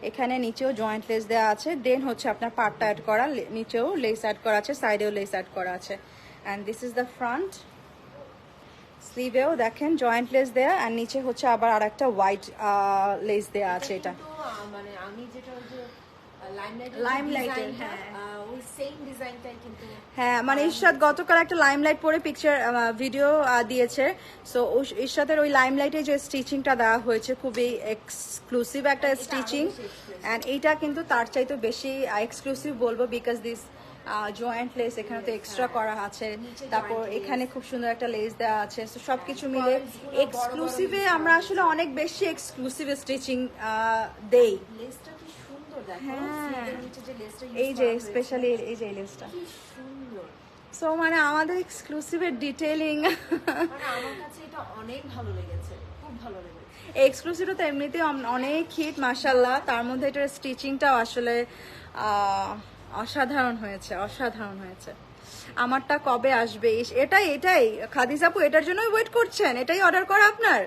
এখানে নিচেও জয়েন্ট লেস দেওয়া আছে, দেন হচ্ছে আপনার পার্টটা অ্যাড করা, নিচেও লেস অ্যাড করা আছে, সাইডেও লেস অ্যাড করা আছে। And this is the front. স্লিভেও দেখেন জয়েন্ট লেস দেয়া, আর নিচে হচ্ছে আবার আর একটা হোয়াইট লেস দেয়া আছে। এটা মানে আমি যেটা ওই যে লাইমলাইটের, হ্যাঁ ওই সেম ডিজাইনটাই কিন্তু। হ্যাঁ মানে ইরশাদ গতকাল একটা লাইমলাইট পরে পিকচার ভিডিও দিয়েছে। সো ইরশাদের ওই লাইমলাইটে যে স্টিচিংটা দেওয়া হয়েছে খুবই এক্সক্লুসিভ একটা স্টিচিং। অ্যান্ড এইটা কিন্তু তার চাইতে বেশি এক্সক্লুসিভ বলবো, বিকজ দিস জয়েন্ট লেস এখানে তো এক্সট্রা করা আছে, তারপর এখানে খুব সুন্দর একটা লেস দেওয়া আছে। সো সবকিছু মিলে এক্সক্লুসিভে আমরা আসলে অনেক বেশি এক্সক্লুসিভ স্টিচিং দেই। লেসটা কি সুন্দর দেখো, হ্যাঁ স্লিভের নিচে যে লেসটা এই যে স্পেশালি এই যে লেসটা কি সুন্দর। সো মানে আমাদের এক্সক্লুসিভের ডিটেইলিং, মানে আমার কাছে এটা অনেক ভালো লেগেছে, খুব ভালো লেগেছে। এক্সক্লুসিভটা তো এমনিতেই অনেক হিট মাশাল্লাহ, তার মধ্যে এটার স্টিচিংটাও আসলে অসাধারণ হয়েছে, অসাধারণ হয়েছে। আমারটা কবে আসবে? এটাই এটাই খাদিজ আপু, এটার জন্যই ওয়েট করছেন? এটাই অর্ডার করা আপনার?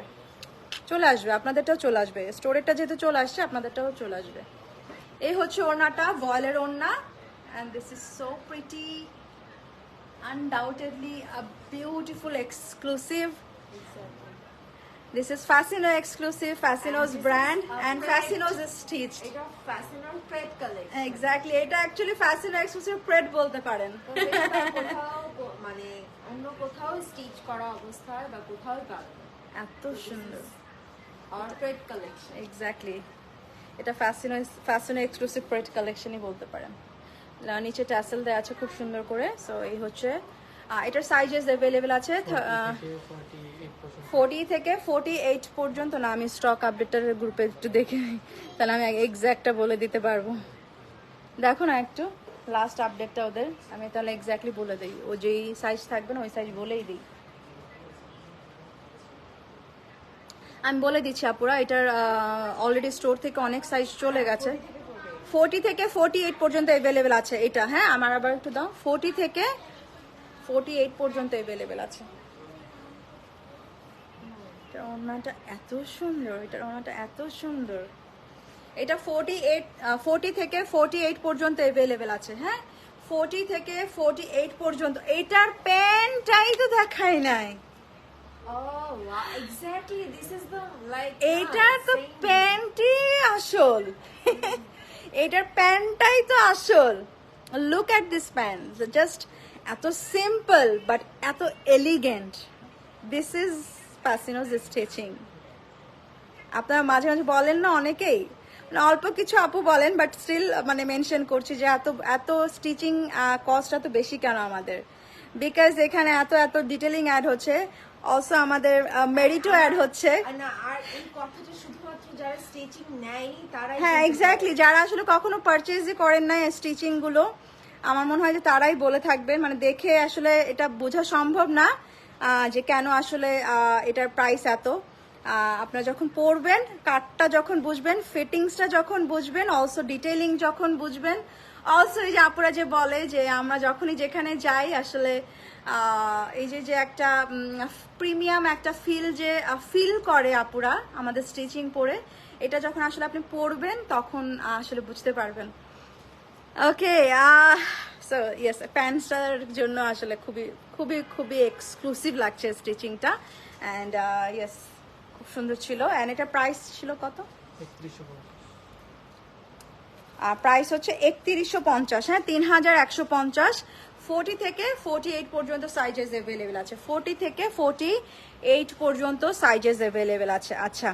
চলে আসবে, আপনাদেরটাও চলে আসবে। স্টোরেরটা যেহেতু চলে আসছে, আপনাদেরটাও চলে আসবে। এই হচ্ছে ওড়নাটা, ভয়েলের ওড়না, and this is so pretty, undoubtedly a beautiful exclusive. This is Fascino exclusive, Fascino's brand, and Fascino's is stitched. এটা ফ্যাশনাল ট্রেড কালেকশন। Exactly, এটা actually Fascino exclusive প্রেড বলতে পারেন। কোথাও মানে অন্য কোথাও স্টিচ করা অবস্থায় বা কোথাও পাবে না। এত সুন্দর। আর ট্রেড কালেকশন। এক্স্যাক্টলি, এটা ফ্যাশনো এক্সক্লুসিভ প্রেড কালেকশনই বলতে পারেন। নিচে ট্যাসেল দেওয়া আছে খুব সুন্দর করে। সো এই হচ্ছে এটার সাইজেস অ্যাভেলেবেল আছে 40 থেকে 48 পর্যন্ত। না, আমি স্টক আপডেটের গ্রুপে একটু দেখে নিই, তাহলে আমি এক্স্যাক্টটা বলে দিতে পারবো। দেখো না একটু লাস্ট আপডেটটা ওদের, আমি তাহলে এক্স্যাক্টলি বলে দিই। ও যেই সাইজ থাকবে না ওই সাইজ বলেই দিই। আমি বলে দিচ্ছি আপুরা, এটার অলরেডি স্টোর থেকে অনেক সাইজ চলে গেছে। 40 থেকে 48 পর্যন্ত অ্যাভেলেবেল আছে এটা। হ্যাঁ, আমার আবার একটু দাও। 40 থেকে 48 পর্যন্ত অ্যাভেলেবেল আছে। এটার ওড়নাটা এত সুন্দর, এটার ওড়নাটা এত সুন্দর। এটা 40 থেকে 48 পর্যন্ত অ্যাভেলেবেল আছে। হ্যাঁ, 40 থেকে 48 পর্যন্ত। এটার প্যান্টটাই তো দেখাই নাই। Oh, wow, exactly. This is the like. এটার তো প্যান্টই আসল, এটার প্যান্টটাই তো আসল। Look at this pant, just এত সিম্পল বাট এত এলিগেন্ট। দিস ইজ ফ্যাশনোজ স্টিচিং। আপনারা মাঝে মাঝে বলেন না অনেকেই, মানে অল্প কিছু আপু বলেন, বাট স্টিল মানে মেনশন করছি যে এত স্টিচিং কস্ট এত বেশি কেন আমাদের, বিকজ এখানে এত ডিটেলিং অ্যাড হচ্ছে, অলসো আমাদের মেরিটও অ্যাড হচ্ছে। না, আর এই কথাটা শুধুমাত্র যারা স্টিচিং নেয়নি তারাই। হ্যাঁ, এক্স্যাক্টলি, যারা আসলে কখনো পারচেজই করেন নাই স্টিচিং গুলো, আমার মনে হয় যে তারাই বলে থাকবেন। মানে দেখে আসলে এটা বোঝা সম্ভব না যে কেন আসলে এটার প্রাইস এত। আপনারা যখন পরবেন, কাটটা যখন বুঝবেন, ফিটিংসটা যখন বুঝবেন, অলসো ডিটেইলিং যখন বুঝবেন, অলসো এই যে আপুরা যে বলে যে আমরা যখনই যেখানে যাই আসলে এই যে একটা প্রিমিয়াম একটা ফিল করে আপুরা আমাদের স্টিচিং পরে, এটা যখন আসলে আপনি পরবেন তখন আসলে বুঝতে পারবেন। ওকে, সো ইয়েস, প্যান্টসটার জন্য আসলে খুবই খুবই খুবই এক্সক্লুসিভ লাগছে স্টিচিংটা। অ্যান্ড ইয়েস, খুব সুন্দর ছিল। অ্যান্ড এটা প্রাইস ছিল কত? প্রাইস হচ্ছে 3150। হ্যাঁ, 3150। 40 থেকে 48 পর্যন্ত সাইজেস অ্যাভেলেবেল আছে। 40 থেকে 48 পর্যন্ত সাইজেস অ্যাভেলেবেল আছে। আচ্ছা,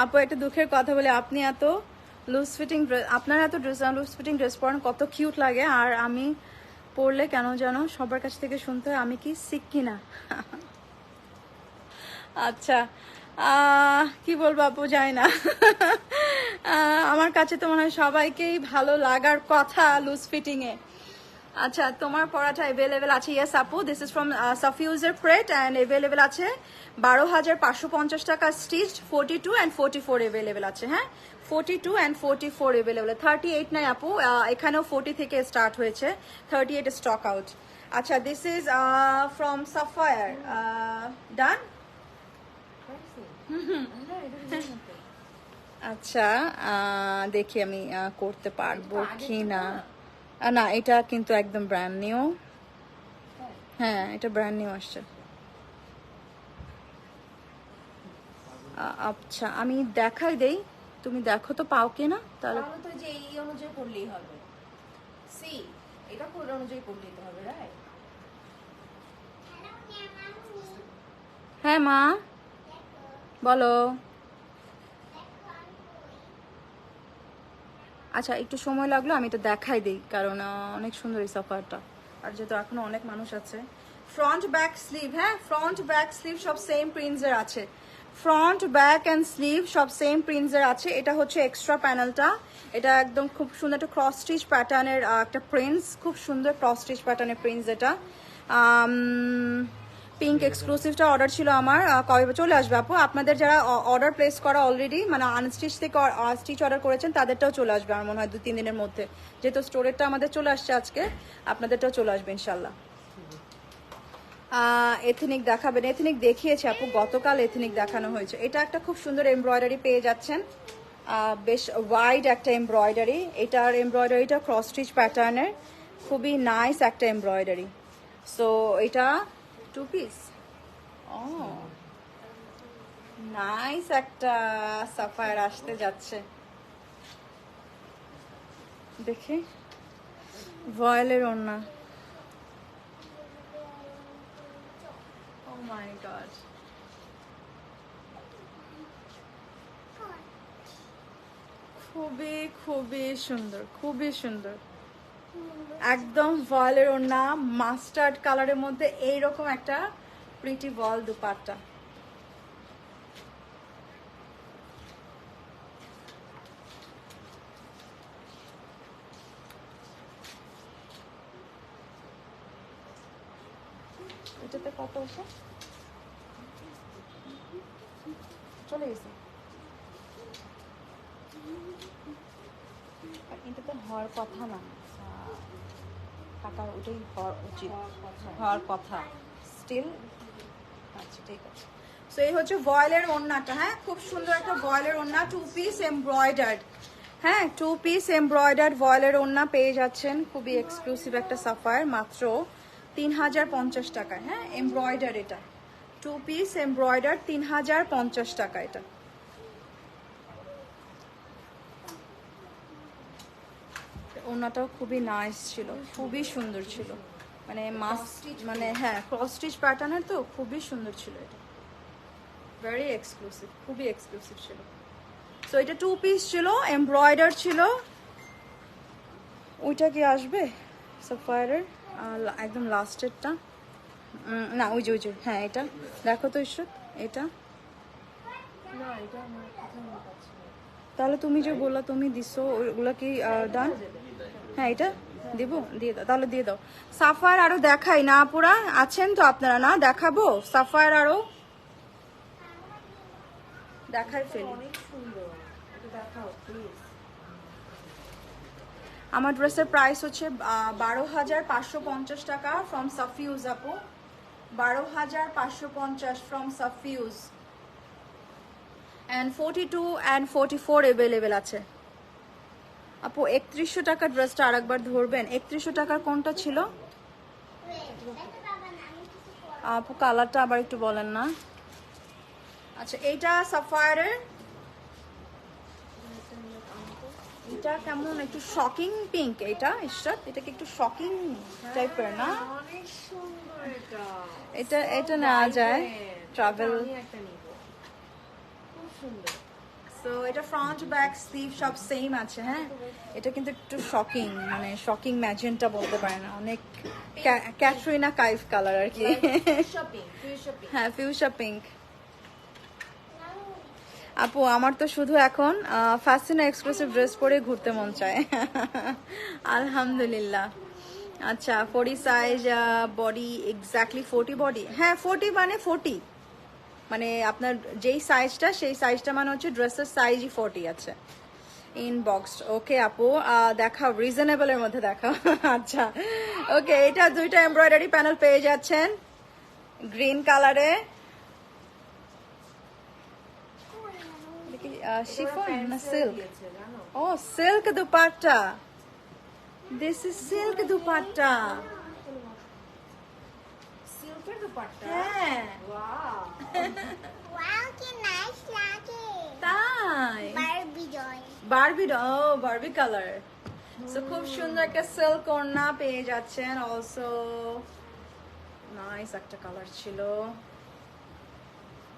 আপু একটা দুঃখের কথা বলে, আপনি এত লুজ ফিটিং, আপনার এত লুজ ফিটিং ড্রেস পরেন, কত কিউট লাগে, আর আমি পরলে কেন যেন সবার কাছ থেকে শুনতে হয় আমি কি সিক কিনা। আচ্ছা, কি বলবো আপু, যায় না। আমার কাছে তো মনে হয় সবাইকেই ভালো লাগার কথা লুজ ফিটিং এ। আচ্ছা, তোমার পড়াটা অ্যাভেলেবেল আছে? ইয়েস আপু, দিস ইজ ফ্রম সাফিউজার ক্রেট অ্যান্ড অ্যাভেলেবেল আছে 12,550 টাকা স্টিচ। 42 and 44 অ্যাভেলেবেল আছে। হ্যাঁ, 42 and 44 অ্যাভেলেবেল। 38 নাই আপু, এখানেও 40 থেকে স্টার্ট হয়েছে, 38 স্টক আউট। আচ্ছা, দিস ইজ ফ্রম সাফায়ার। ডান। আচ্ছা, দেখি আমি করতে পারবো কি না। না, এটা কিন্তু একদম ব্র্যান্ড নিউ। হ্যাঁ, এটা ব্র্যান্ড নিউ আসছে। আচ্ছা, আমি দেখাই দেই, তুমি দেখো তো পাও কিনা। তাহলে তো যে এই অনুযায়ী করলেই হবে। সি, এটা কোন অনুযায়ী করলেই তো হবে, রাইট? হ্যাঁ মা, বলো। আচ্ছা, একটু সময় লাগলো, আমি তো দেখাই দিই, কারণ অনেক সুন্দর এই সাফারটা, আর যেহেতু এখনো অনেক মানুষ আছে। ফ্রন্ট ব্যাক স্লিভ, হ্যাঁ, ফ্রন্ট ব্যাক স্লিভ সব সেম প্রিন্টসের আছে। ফ্রন্ট ব্যাক অ্যান্ড স্লিভ সব সেম প্রিন্টসের আছে। এটা হচ্ছে এক্সট্রা প্যানেলটা, এটা একদম খুব সুন্দর একটা ক্রস স্টিচ প্যাটার্নের একটা প্রিন্টস, খুব সুন্দর ক্রস স্টিচ প্যাটার্নের প্রিন্টস। এটা পিঙ্ক এক্সক্লুসিভটা অর্ডার ছিল আমার, কবে চলে আসবে আপু? আপনাদের যারা অর্ডার প্লেস করা অলরেডি, মানে আনস্টিচ থেকে স্টিচ অর্ডার করেছেন, তাদেরটাও চলে আসবে আমার মনে হয় 2-3 দিনের মধ্যে। যেহেতু স্টোরেরটা আমাদের চলে আসছে আজকে, আপনাদেরটাও চলে আসবে ইনশাল্লাহ। এথনিক দেখাবেন? এথনিক দেখিয়েছে আপু, গতকাল এথনিক দেখানো হয়েছে। এটা একটা খুব সুন্দর এমব্রয়ডারি পেয়ে যাচ্ছেন, বেশ ওয়াইড একটা এমব্রয়ডারি। এটার এমব্রয়ডারিটা ক্রস স্টিচ প্যাটার্নের, খুবই নাইস একটা এমব্রয়ডারি। সো এটা 2 পিস। ও নাইস একটা সাফায়ার আসতে যাচ্ছে, দেখি ভয়েলের ওড়না। Oh my god. খুবই খুবই সুন্দর, খুবই সুন্দর, একদম ভয়েলের ওড়না, মাস্টার্ড কালারের মধ্যে এইরকম একটা প্রিটি ভয়েল দুপাট্টা। এটাতে কত আছে? চলে গেছে। এটাতে হওয়ার কথা না, টাকা ওটাই হওয়ার উচিত, হওয়ার কথা স্টিল। আচ্ছা ঠিক আছে। সো এই হচ্ছে ভয়েলের ওড়নাটা, হ্যাঁ খুব সুন্দর একটা ভয়েলের ওড়না, 2 পিস এমব্রয়ডার্ড। হ্যাঁ 2 পিস এমব্রয়ডার্ড ভয়েলের ওড়না পেয়ে যাচ্ছেন, খুবই এক্সক্লুসিভ একটা সাফায়ার, মাত্র 3050 টাকায়। হ্যাঁ এমব্রয়ডার, এটা 2 পিস এমব্রয়ডার, 3050 টাকা। এটা ওড়নাটাও খুবই নাইস ছিল, খুবই সুন্দর ছিল, মানে মানে হ্যাঁ ক্রস স্টিচ প্যাটার্নের, তো খুবই সুন্দর ছিল। এটা ভেরি এক্সক্লুসিভ, খুবই এক্সক্লুসিভ ছিল। সো এটা 2 পিস ছিল, এমব্রয়ডার ছিল। ওইটা কি আসবে সাফায়ারের একদম লাস্টেরটা? না ওই যে হ্যাঁ এটা দেখো তো ঈশ্বর, এটা না, এটা আমার কোথাও মনে পাচ্ছি না। তাহলে তুমি যে বললা তুমি দিছো, ওগুলা কি ডান? হ্যাঁ এটা দিব, দিয়ে দাও তাহলে, দিয়ে দাও। সাফায়ার আরো দেখাই না পুরা, আছেন তো আপনারা? না দেখাবো সাফায়ার আরো, দেখাই ফেলি। অনেক সুন্দর, এটা দেখাও প্লিজ। আমার ড্রেসের প্রাইস হচ্ছে 12,550 টাকা ফ্রম সাফিউজ আপু, 12,550 ফ্রম সাফিউজ। অ্যান্ড 42 অ্যান্ড 44 অ্যাভেলেবেল আছে আপু। 3100 টাকার ড্রেসটা আরেকবার ধরবেন? 3100 টাকার কোনটা ছিল আপু? কালারটা আবার একটু বলেন না। আচ্ছা এইটা সাফায়ারের, এটা কেমন একটু শকিং পিঙ্ক, এটা ইশরাত, এটা কি একটু শকিং টাইপের না? অনেক সুন্দর এটা। এটা এটা নেওয়া যায় ট্রাভেল। আমি একটা নিব, খুব সুন্দর। সো এটা ফ্রন্ট ব্যাক স্লিভ সব সেম আছে। হ্যাঁ এটা কিন্তু একটু শকিং, মানে শকিং ম্যাজেন্টা বলতে পারে না, অনেক ক্যাটরিনা কাইফ কালার আর কি। Shopping, free shopping. হ্যাঁ ফিউশা পিঙ্ক। আপু আমার তো শুধু এখন ফ্যাশন এক্সক্লুসিভ ড্রেস পরে ঘুরতে মন চায়। আলহামদুলিল্লাহ। আচ্ছা 40 সাইজ বডি, এক্স্যাক্টলি 40 বডি। হ্যাঁ 40 মানে 40, মানে আপনার যেই সাইজটা সেই সাইজটা মানে হচ্ছে ড্রেসের সাইজই 40 আছে। ইনবক্সড, ওকে আপু দেখাও, রিজনেবলের মধ্যে দেখাও। আচ্ছা ওকে, এটা 2টা এমব্রয়ডারি প্যানেল পেয়ে যাচ্ছেন গ্রিন কালারে। শিফন না silk? Oh silk dupatta, this is silk dupatta. সিল্কের দুপাট্টা। হ্যাঁ ওয়াও, ওয়াও কি নাইস লাগে। তাই বারবি জয়। Barbie, oh Barbie colour. So খুব সুন্দর একটা সিল্ক ওড়না পেয়ে যাচ্ছেন। অলসো নাইস একটা কালার ছিল।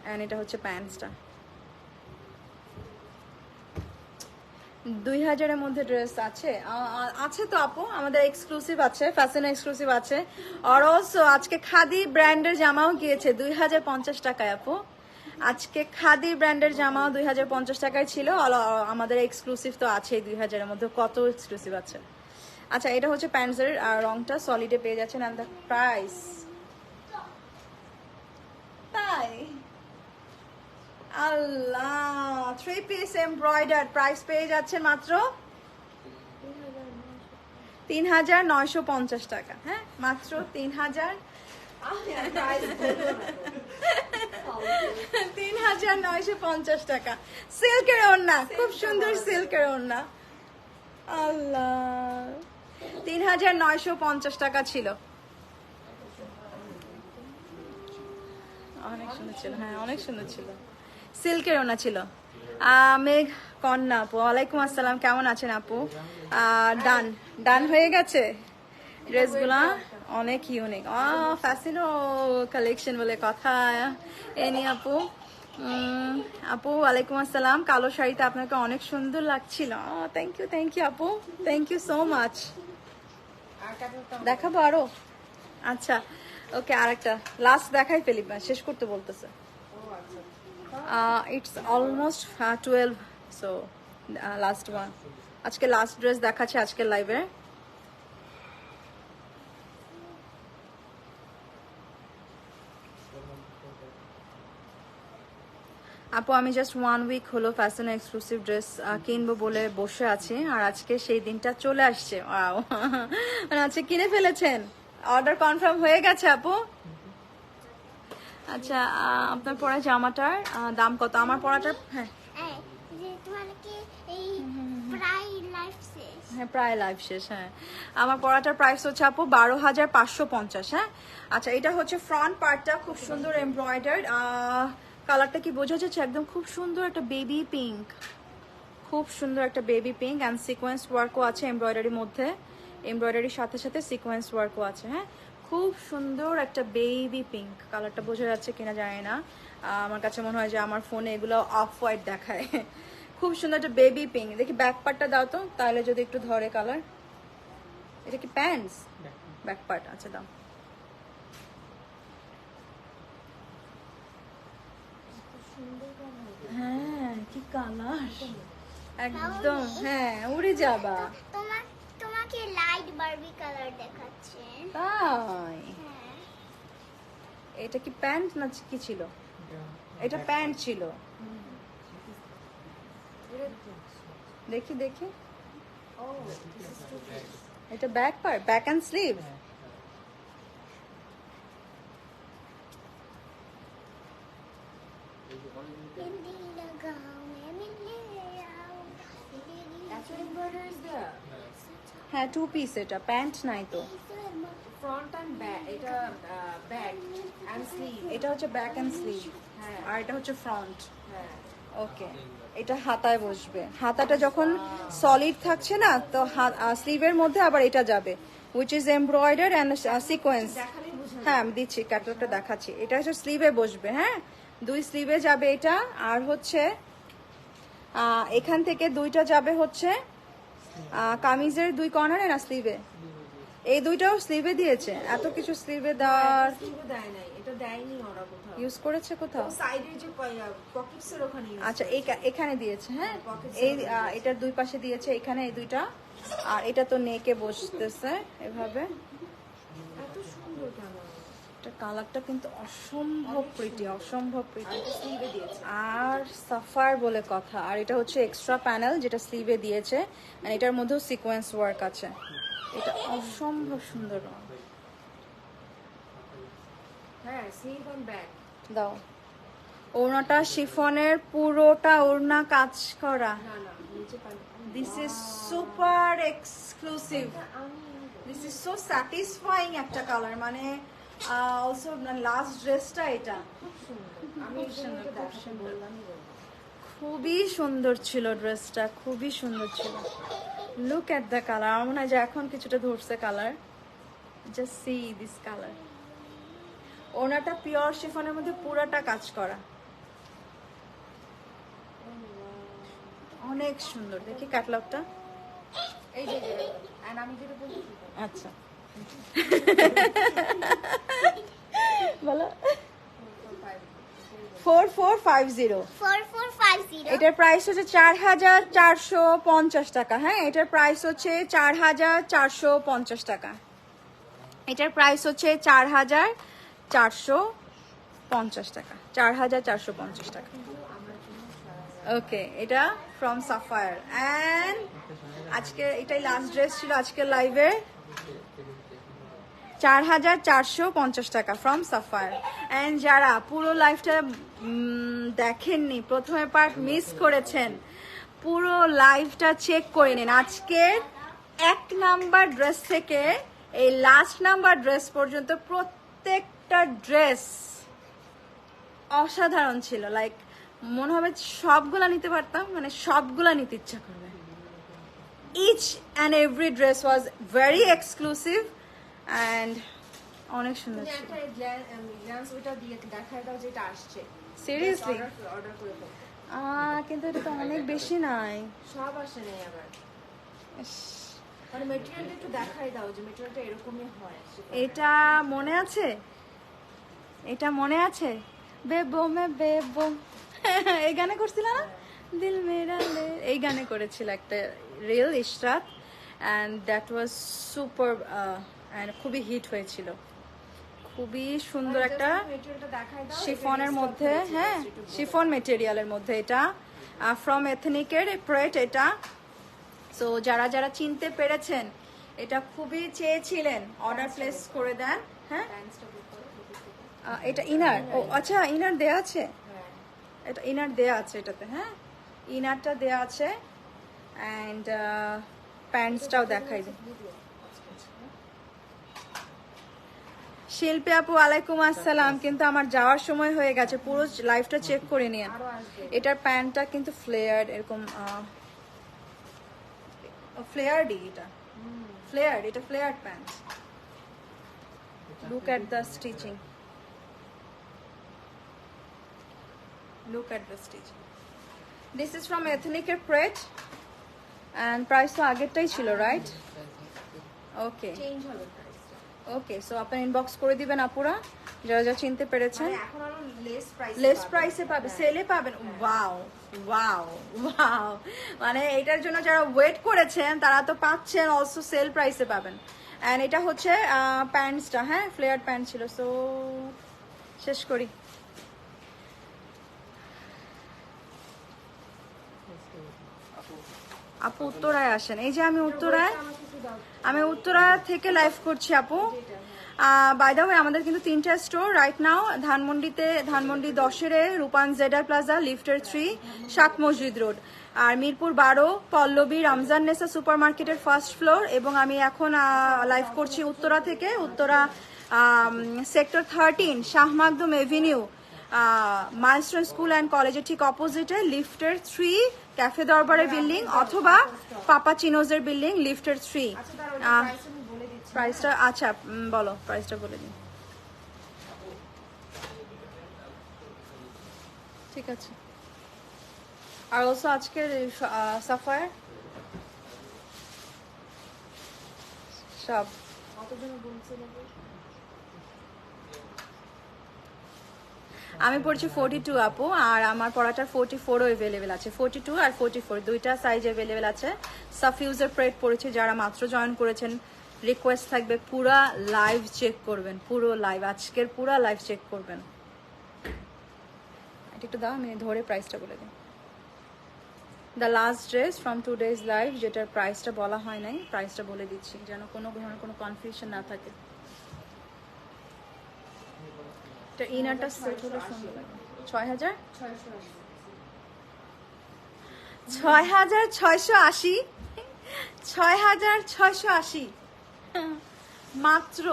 এন্ড এটা হচ্ছে প্যান্টসটা। 2000-এর মধ্যে ড্রেস আছে, আছে তো আপু, আমাদের এক্সক্লুসিভ আছে, ফ্যাশন এক্সক্লুসিভ আছে। আর অলসো আজকে খাদি ব্র্যান্ডের জামাও গিয়েছে 2050 টাকায় আপু। আজকে খাদি ব্র্যান্ডের জামা 2050 টাকায় ছিল, আমাদের এক্সক্লুসিভ তো আছে 2000-এর মধ্যে, কত এক্সক্লুসিভ আছে। আচ্ছা, এটা হচ্ছে প্যান্টসের রংটা সলিডে পেয়ে যাচ্ছেন, অ্যান্ড দ্য প্রাইস, তাই আল্লাহ 3 পিস এমব্রয়ডার, প্রাইস পেয়ে যাচ্ছেন মাত্র 3950 টাকা। হ্যাঁ, মাত্র 3950 টাকা। সিল্কের ওড়না, খুব সুন্দর সিল্কের ওড়না। আল্লাহ, 3950 টাকা ছিল। অনেক সুন্দর ছিল, হ্যাঁ অনেক সুন্দর ছিল, সিল্কের ওনা ছিল। মেঘ কন্যা আপু, ওয়ালাইকুম আসসালাম, কেমন আছেন আপু? ডান ডান হয়ে গেছে ড্রেসগুলা, অনেক ইউনিক। ফ্যাশনো কালেকশন বলে কথা। এনি আপু, আপু ওয়ালাইকুম আসসালাম, কালো শাড়িতে আপনাকে অনেক সুন্দর লাগছিল। থ্যাংক ইউ আপু, থ্যাংক ইউ সো মাচ। দেখাবো আরো? আচ্ছা ওকে, আরেকটা লাস্ট দেখাই ফেলি, শেষ করতে বলতেছে। It's almost 12, so last one. আজকে লাস্ট ড্রেস দেখাচ্ছে আজকের লাইভে। আপু আমি জাস্ট 1 উইক হলো ফ্যাশন এক্সক্লুসিভ ড্রেস কিনবো বলে বসে আছি, আর আজকে সেই দিনটা চলে আসছে। ওয়াও, মানে আজকে কিনে ফেলেছেন, অর্ডার কনফার্ম হয়ে গেছে আপু? আচ্ছা, আপনার পরা জামাটার দাম কত? আমার পরাটার, হ্যাঁ যে তোমার কি এই প্রায় লাইফ শেষ? হ্যাঁ প্রায় লাইভ শেষ। হ্যাঁ, আমার পরাটার প্রাইস হচ্ছে আপু 12,550। হ্যাঁ, আচ্ছা এটা হচ্ছে ফ্রন্ট পার্টটা, খুব সুন্দর এমব্রয়ডার্ড, কালারটা কি বোঝা যাচ্ছে? একদম খুব সুন্দর একটা বেবি পিঙ্ক, খুব সুন্দর একটা বেবি পিঙ্ক, অ্যান্ড সিকোয়েন্স ওয়ার্কও আছে এমব্রয়ডারির মধ্যে, এমব্রয়ডারির সাথে সাথে সিকোয়েন্স ওয়ার্কও আছে। হ্যাঁ, খুব সুন্দর একটা বেবি পিঙ্ক, কালারটা বোঝা যাচ্ছে কিনা জানি না, আমার কাছে মনে হয় যে আমার ফোনে এগুলো অফ হোয়াইট দেখায়। খুব সুন্দর একটা বেবি পিঙ্ক। দেখি ব্যাক পার্টটা দাও তো, তাহলে যদি একটু ধরে কালার। এটা কি প্যান্টস? ব্যাক পার্ট, আচ্ছা দাও। হ্যাঁ কি কালার, একদম হ্যাঁ উড়ে যাবা। তোমাকে লাইট বারবি কালার দেখাচ্ছে। তাই? হ্যাঁ, এটা কি প্যান্ট না কি ছিল? এটা প্যান্ট ছিল, দেখি দেখি। এটা back part, back end sleeve. Hindi लगाओ मैं मिलने आओ। হ্যাঁ 2 পিস, এটা প্যান্ট নাই তো। ফ্রন্ট এন্ড ব্যাক, এটা ব্যাক এন্ড স্লিভ, এটা হচ্ছে ব্যাক এন্ড স্লিভ, হ্যাঁ। আর এটা হচ্ছে ফ্রন্ট। হ্যাঁ ওকে, এটা হাতায় বসবে, হাতাটা যখন সলিড থাকছে না তো স্লিভের মধ্যে আবার এটা যাবে, which is embroider and sequence. হ্যাঁ আমি দিচ্ছি, ক্যাটালগটা দেখাচ্ছি। এটা হচ্ছে স্লিভে বসবে, হ্যাঁ 2 স্লিভে যাবে এটা, আর হচ্ছে এখান থেকে 2টা যাবে হচ্ছে কামিজের 2 কর্নারে না স্লিভে, এই 2টাও স্লিভে দিয়েছে। এত কিছু স্লিভে দেওয়ার স্লিভও দেয় নাই, এটা দেয়নি ওরা কোথাও। ইউজ করেছে কোথাও? সাইডে যে পকেটস এর ওখানে use আচ্ছা এখানে দিয়েছে, হ্যাঁ এই এটার 2 পাশে দিয়েছে, এখানে এই 2টা, আর এটা তো নেকে বসতেছে এভাবে। এত সুন্দর কেন? এটা কালারটা কিন্তু অসম্ভব প্রিটি, অসম্ভব প্রিটি, স্লিভে দিয়েছে। আর সাফার বলে কথা। আর এটা হচ্ছে এক্সট্রা প্যানেল যেটা স্লিভে দিয়েছে, আর এটার মধ্যেও সিকোয়েন্স ওয়ার্ক আছে। এটা অসম্ভব সুন্দর। হ্যাঁ, স্লিভ এন্ড ব্যাক। দাও, ওড়নাটা শিফনের, পুরোটা ওড়না কাজ করা। না না, নিচে পানি। This is super exclusive, this is so satisfying একটা কালার, মানে অলসো লাস্ট ড্রেসটা এটা খুব সুন্দর। আমি খুব এই জন্য সুন্দর, তো খুব দেখাতে সুন্দর। বললামই বলবো। খুবই সুন্দর ছিল ড্রেসটা, খুবই সুন্দর ছিল। লুক এট দ্য কালার, আমার মনে হয় যে এখন কিছুটা ধরছে colour. Just see this colour. ওনাটা পিওর শিফনের মধ্যে পুরাটা কাজ করা, অনেক সুন্দর। দেখি ক্যাটালগটা। এই যে and আমি যেটা বলছি আচ্ছা বলো। 4450 4450 এটার প্রাইস হচ্ছে 4450 টাকা। হ্যাঁ, এটার প্রাইস হচ্ছে 4450 টাকা। এটার প্রাইস হচ্ছে 4450 টাকা, 4450 টাকা। ওকে, এটা ফ্রম সাফায়ার। অ্যান্ড আজকে এটাই লাস্ট ড্রেস ছিল আজকের লাইভে। 4450 টাকা ফ্রম সাফায়ার। অ্যান্ড যারা পুরো লাইফটা দেখেননি, প্রথমে পার্ট মিস করেছেন, পুরো লাইভটা চেক করে নিন। আজকের 1 নাম্বার ড্রেস থেকে এই লাস্ট নাম্বার ড্রেস পর্যন্ত প্রত্যেকটা ড্রেস অসাধারণ ছিল। লাইক মনে হবে সবগুলা নিতে পারতাম, মানে সবগুলা নিতে ইচ্ছা করবে। Each and every dress was very exclusive and অনেক সুন্দর তুমি ছিল। একটা গ্ল্যান্স ওটা দিয়ে দেখায় দাও যেটা আসছে। সিরিয়াসলি অর্ডার করে দাও। কিন্তু এটা তো অনেক বেশি নাই। সব আসে নাই আবার। ইস, মানে মেটেরিয়ালটা একটু দেখায় দাও যে মেটেরিয়ালটা এরকমই হয়। এটা মনে আছে, এটা মনে আছে, বেবো মে বেবো এই গানে করছিল না, দিল মেরা লে, এই গানে করেছিল একটা reel Ishrat, and that was super and খুবই হিট হয়েছিল। খুবই সুন্দর একটা মেটেরিয়ালটা দেখায় দাও। শিফনের মধ্যে, হ্যাঁ শিফন মেটেরিয়ালের মধ্যে, এটা ফ্রম এথনিকের প্রেট এটা। সো যারা যারা চিনতে পেরেছেন, এটা খুবই চেয়েছিলেন, অর্ডার প্লেস করে দেন। হ্যাঁ, এটা ইনার, ও আচ্ছা ইনার দেয়া আছে, এটা ইনার দেয়া আছে এটাতে। হ্যাঁ, ইনারটা দেয়া আছে অ্যান্ড প্যান্টসটাও দেখাই দিই। শিল্পী আপু ওয়ালাইকুম আসসালাম। কিন্তু আমার যাওয়ার সময় হয়ে গেছে, পুরো লাইফটা চেক করে নিয়ে। এটার প্যান্টটা কিন্তু ফ্লেয়ার্ড, এরকম ফ্লেয়ার্ডই, এটা ফ্লেয়ার্ড, এটা flared pant. Look at the stitching, look at the stitching. This is from এথনিকের প্রেট অ্যান্ড প্রাইস তো আগেরটাই ছিল, রাইট? ওকে চেঞ্জ হবে প্রাইসটা। ওকে, সো আপনার ইনবক্স করে দিবেন আপুরা যারা যা চিনতে পেরেছেন। মানে এখন আরো লেস প্রাইস, লেস প্রাইসে পাবে, সেলে পাবেন। ওয়াও ওয়াও ওয়াও, মানে এটার জন্য যারা ওয়েট করেছেন তারা তো পাচ্ছেন, অলসো সেল প্রাইসে পাবেন। অ্যান্ড এটা হচ্ছে প্যান্টসটা, হ্যাঁ ফ্লেয়ার প্যান্ট ছিল। সো শেষ করি। আপু উত্তরায় আসেন, এই যে আমি উত্তরায়, আমি উত্তরা থেকে লাইভ করছি আপু। বাই দ্য ওয়ে আমাদের কিন্তু 3টা স্টোর রাইট নাও, ধানমন্ডিতে, ধানমন্ডি 10-এ রূপান জেডার প্লাজা, লিফটের 3, শাক মসজিদ রোড। আর মিরপুর 12 পল্লবী রমজান নেসা সুপার মার্কেটের ফার্স্ট ফ্লোর। এবং আমি এখন লাইভ করছি উত্তরা থেকে, Uttara sector 13 Shah Makhdum Avenue, milestone school and কলেজের ঠিক অপোজিটে, লিফটের 3, ক্যাফে দরবারের বিল্ডিং, অথবা পাপা চিনোজের বিল্ডিং, লিফটের 3। প্রাইসটা আচ্ছা বলো, প্রাইসটা বলে দিন। ঠিক আছে। আর অলসো আজকের সাফায়ার সব কতজন বলছে নাকি? আমি পড়ছি 42 আপু, আর আমার পড়াটার 44ও অ্যাভেলেবেল আছে। 42 আর 44 দুইটা সাইজ অ্যাভেলেবেল আছে। সাফিউজের প্রেট পড়েছি, যারা মাত্র জয়েন করেছেন রিকোয়েস্ট থাকবে পুরা লাইভ চেক করবেন, পুরো লাইভ, আজকের পুরা লাইভ চেক করবেন। এটা একটু দাও, আমি ধরে প্রাইসটা বলে দিই। The last dress from today's live, যেটার প্রাইসটা বলা হয় নাই, প্রাইসটা বলে দিচ্ছি যেন কোনো ধরনের কোনো কনফিউশন না থাকে। এটা ইনারটা সেট হলে সুন্দর লাগে। 6000 6680 6680 মাত্র।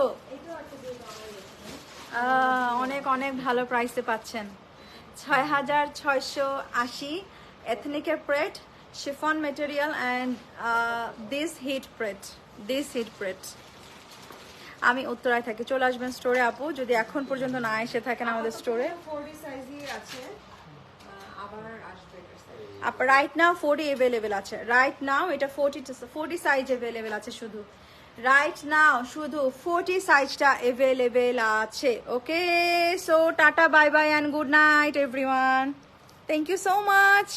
অনেক অনেক ভালো প্রাইসে পাচ্ছেন। 6680 এথনিকের pret, chiffon material and this hit pret. আমি উত্তরায় থাকি, চলে আসবেন স্টোরে আপু, যদি এখন পর্যন্ত না এসে থাকেন আমাদের স্টোরে। 40 সাইজই আছে, আবার আসবে রাইট নাও 40 অ্যাভেলেবেল আছে, রাইট নাও এটা 40 সাইজ অ্যাভেলেবেল আছে শুধু। রাইট নাও শুধু 40 সাইজটা অ্যাভেলেবেল আছে। Okay, so tata bye bye and good night everyone, thank you so much.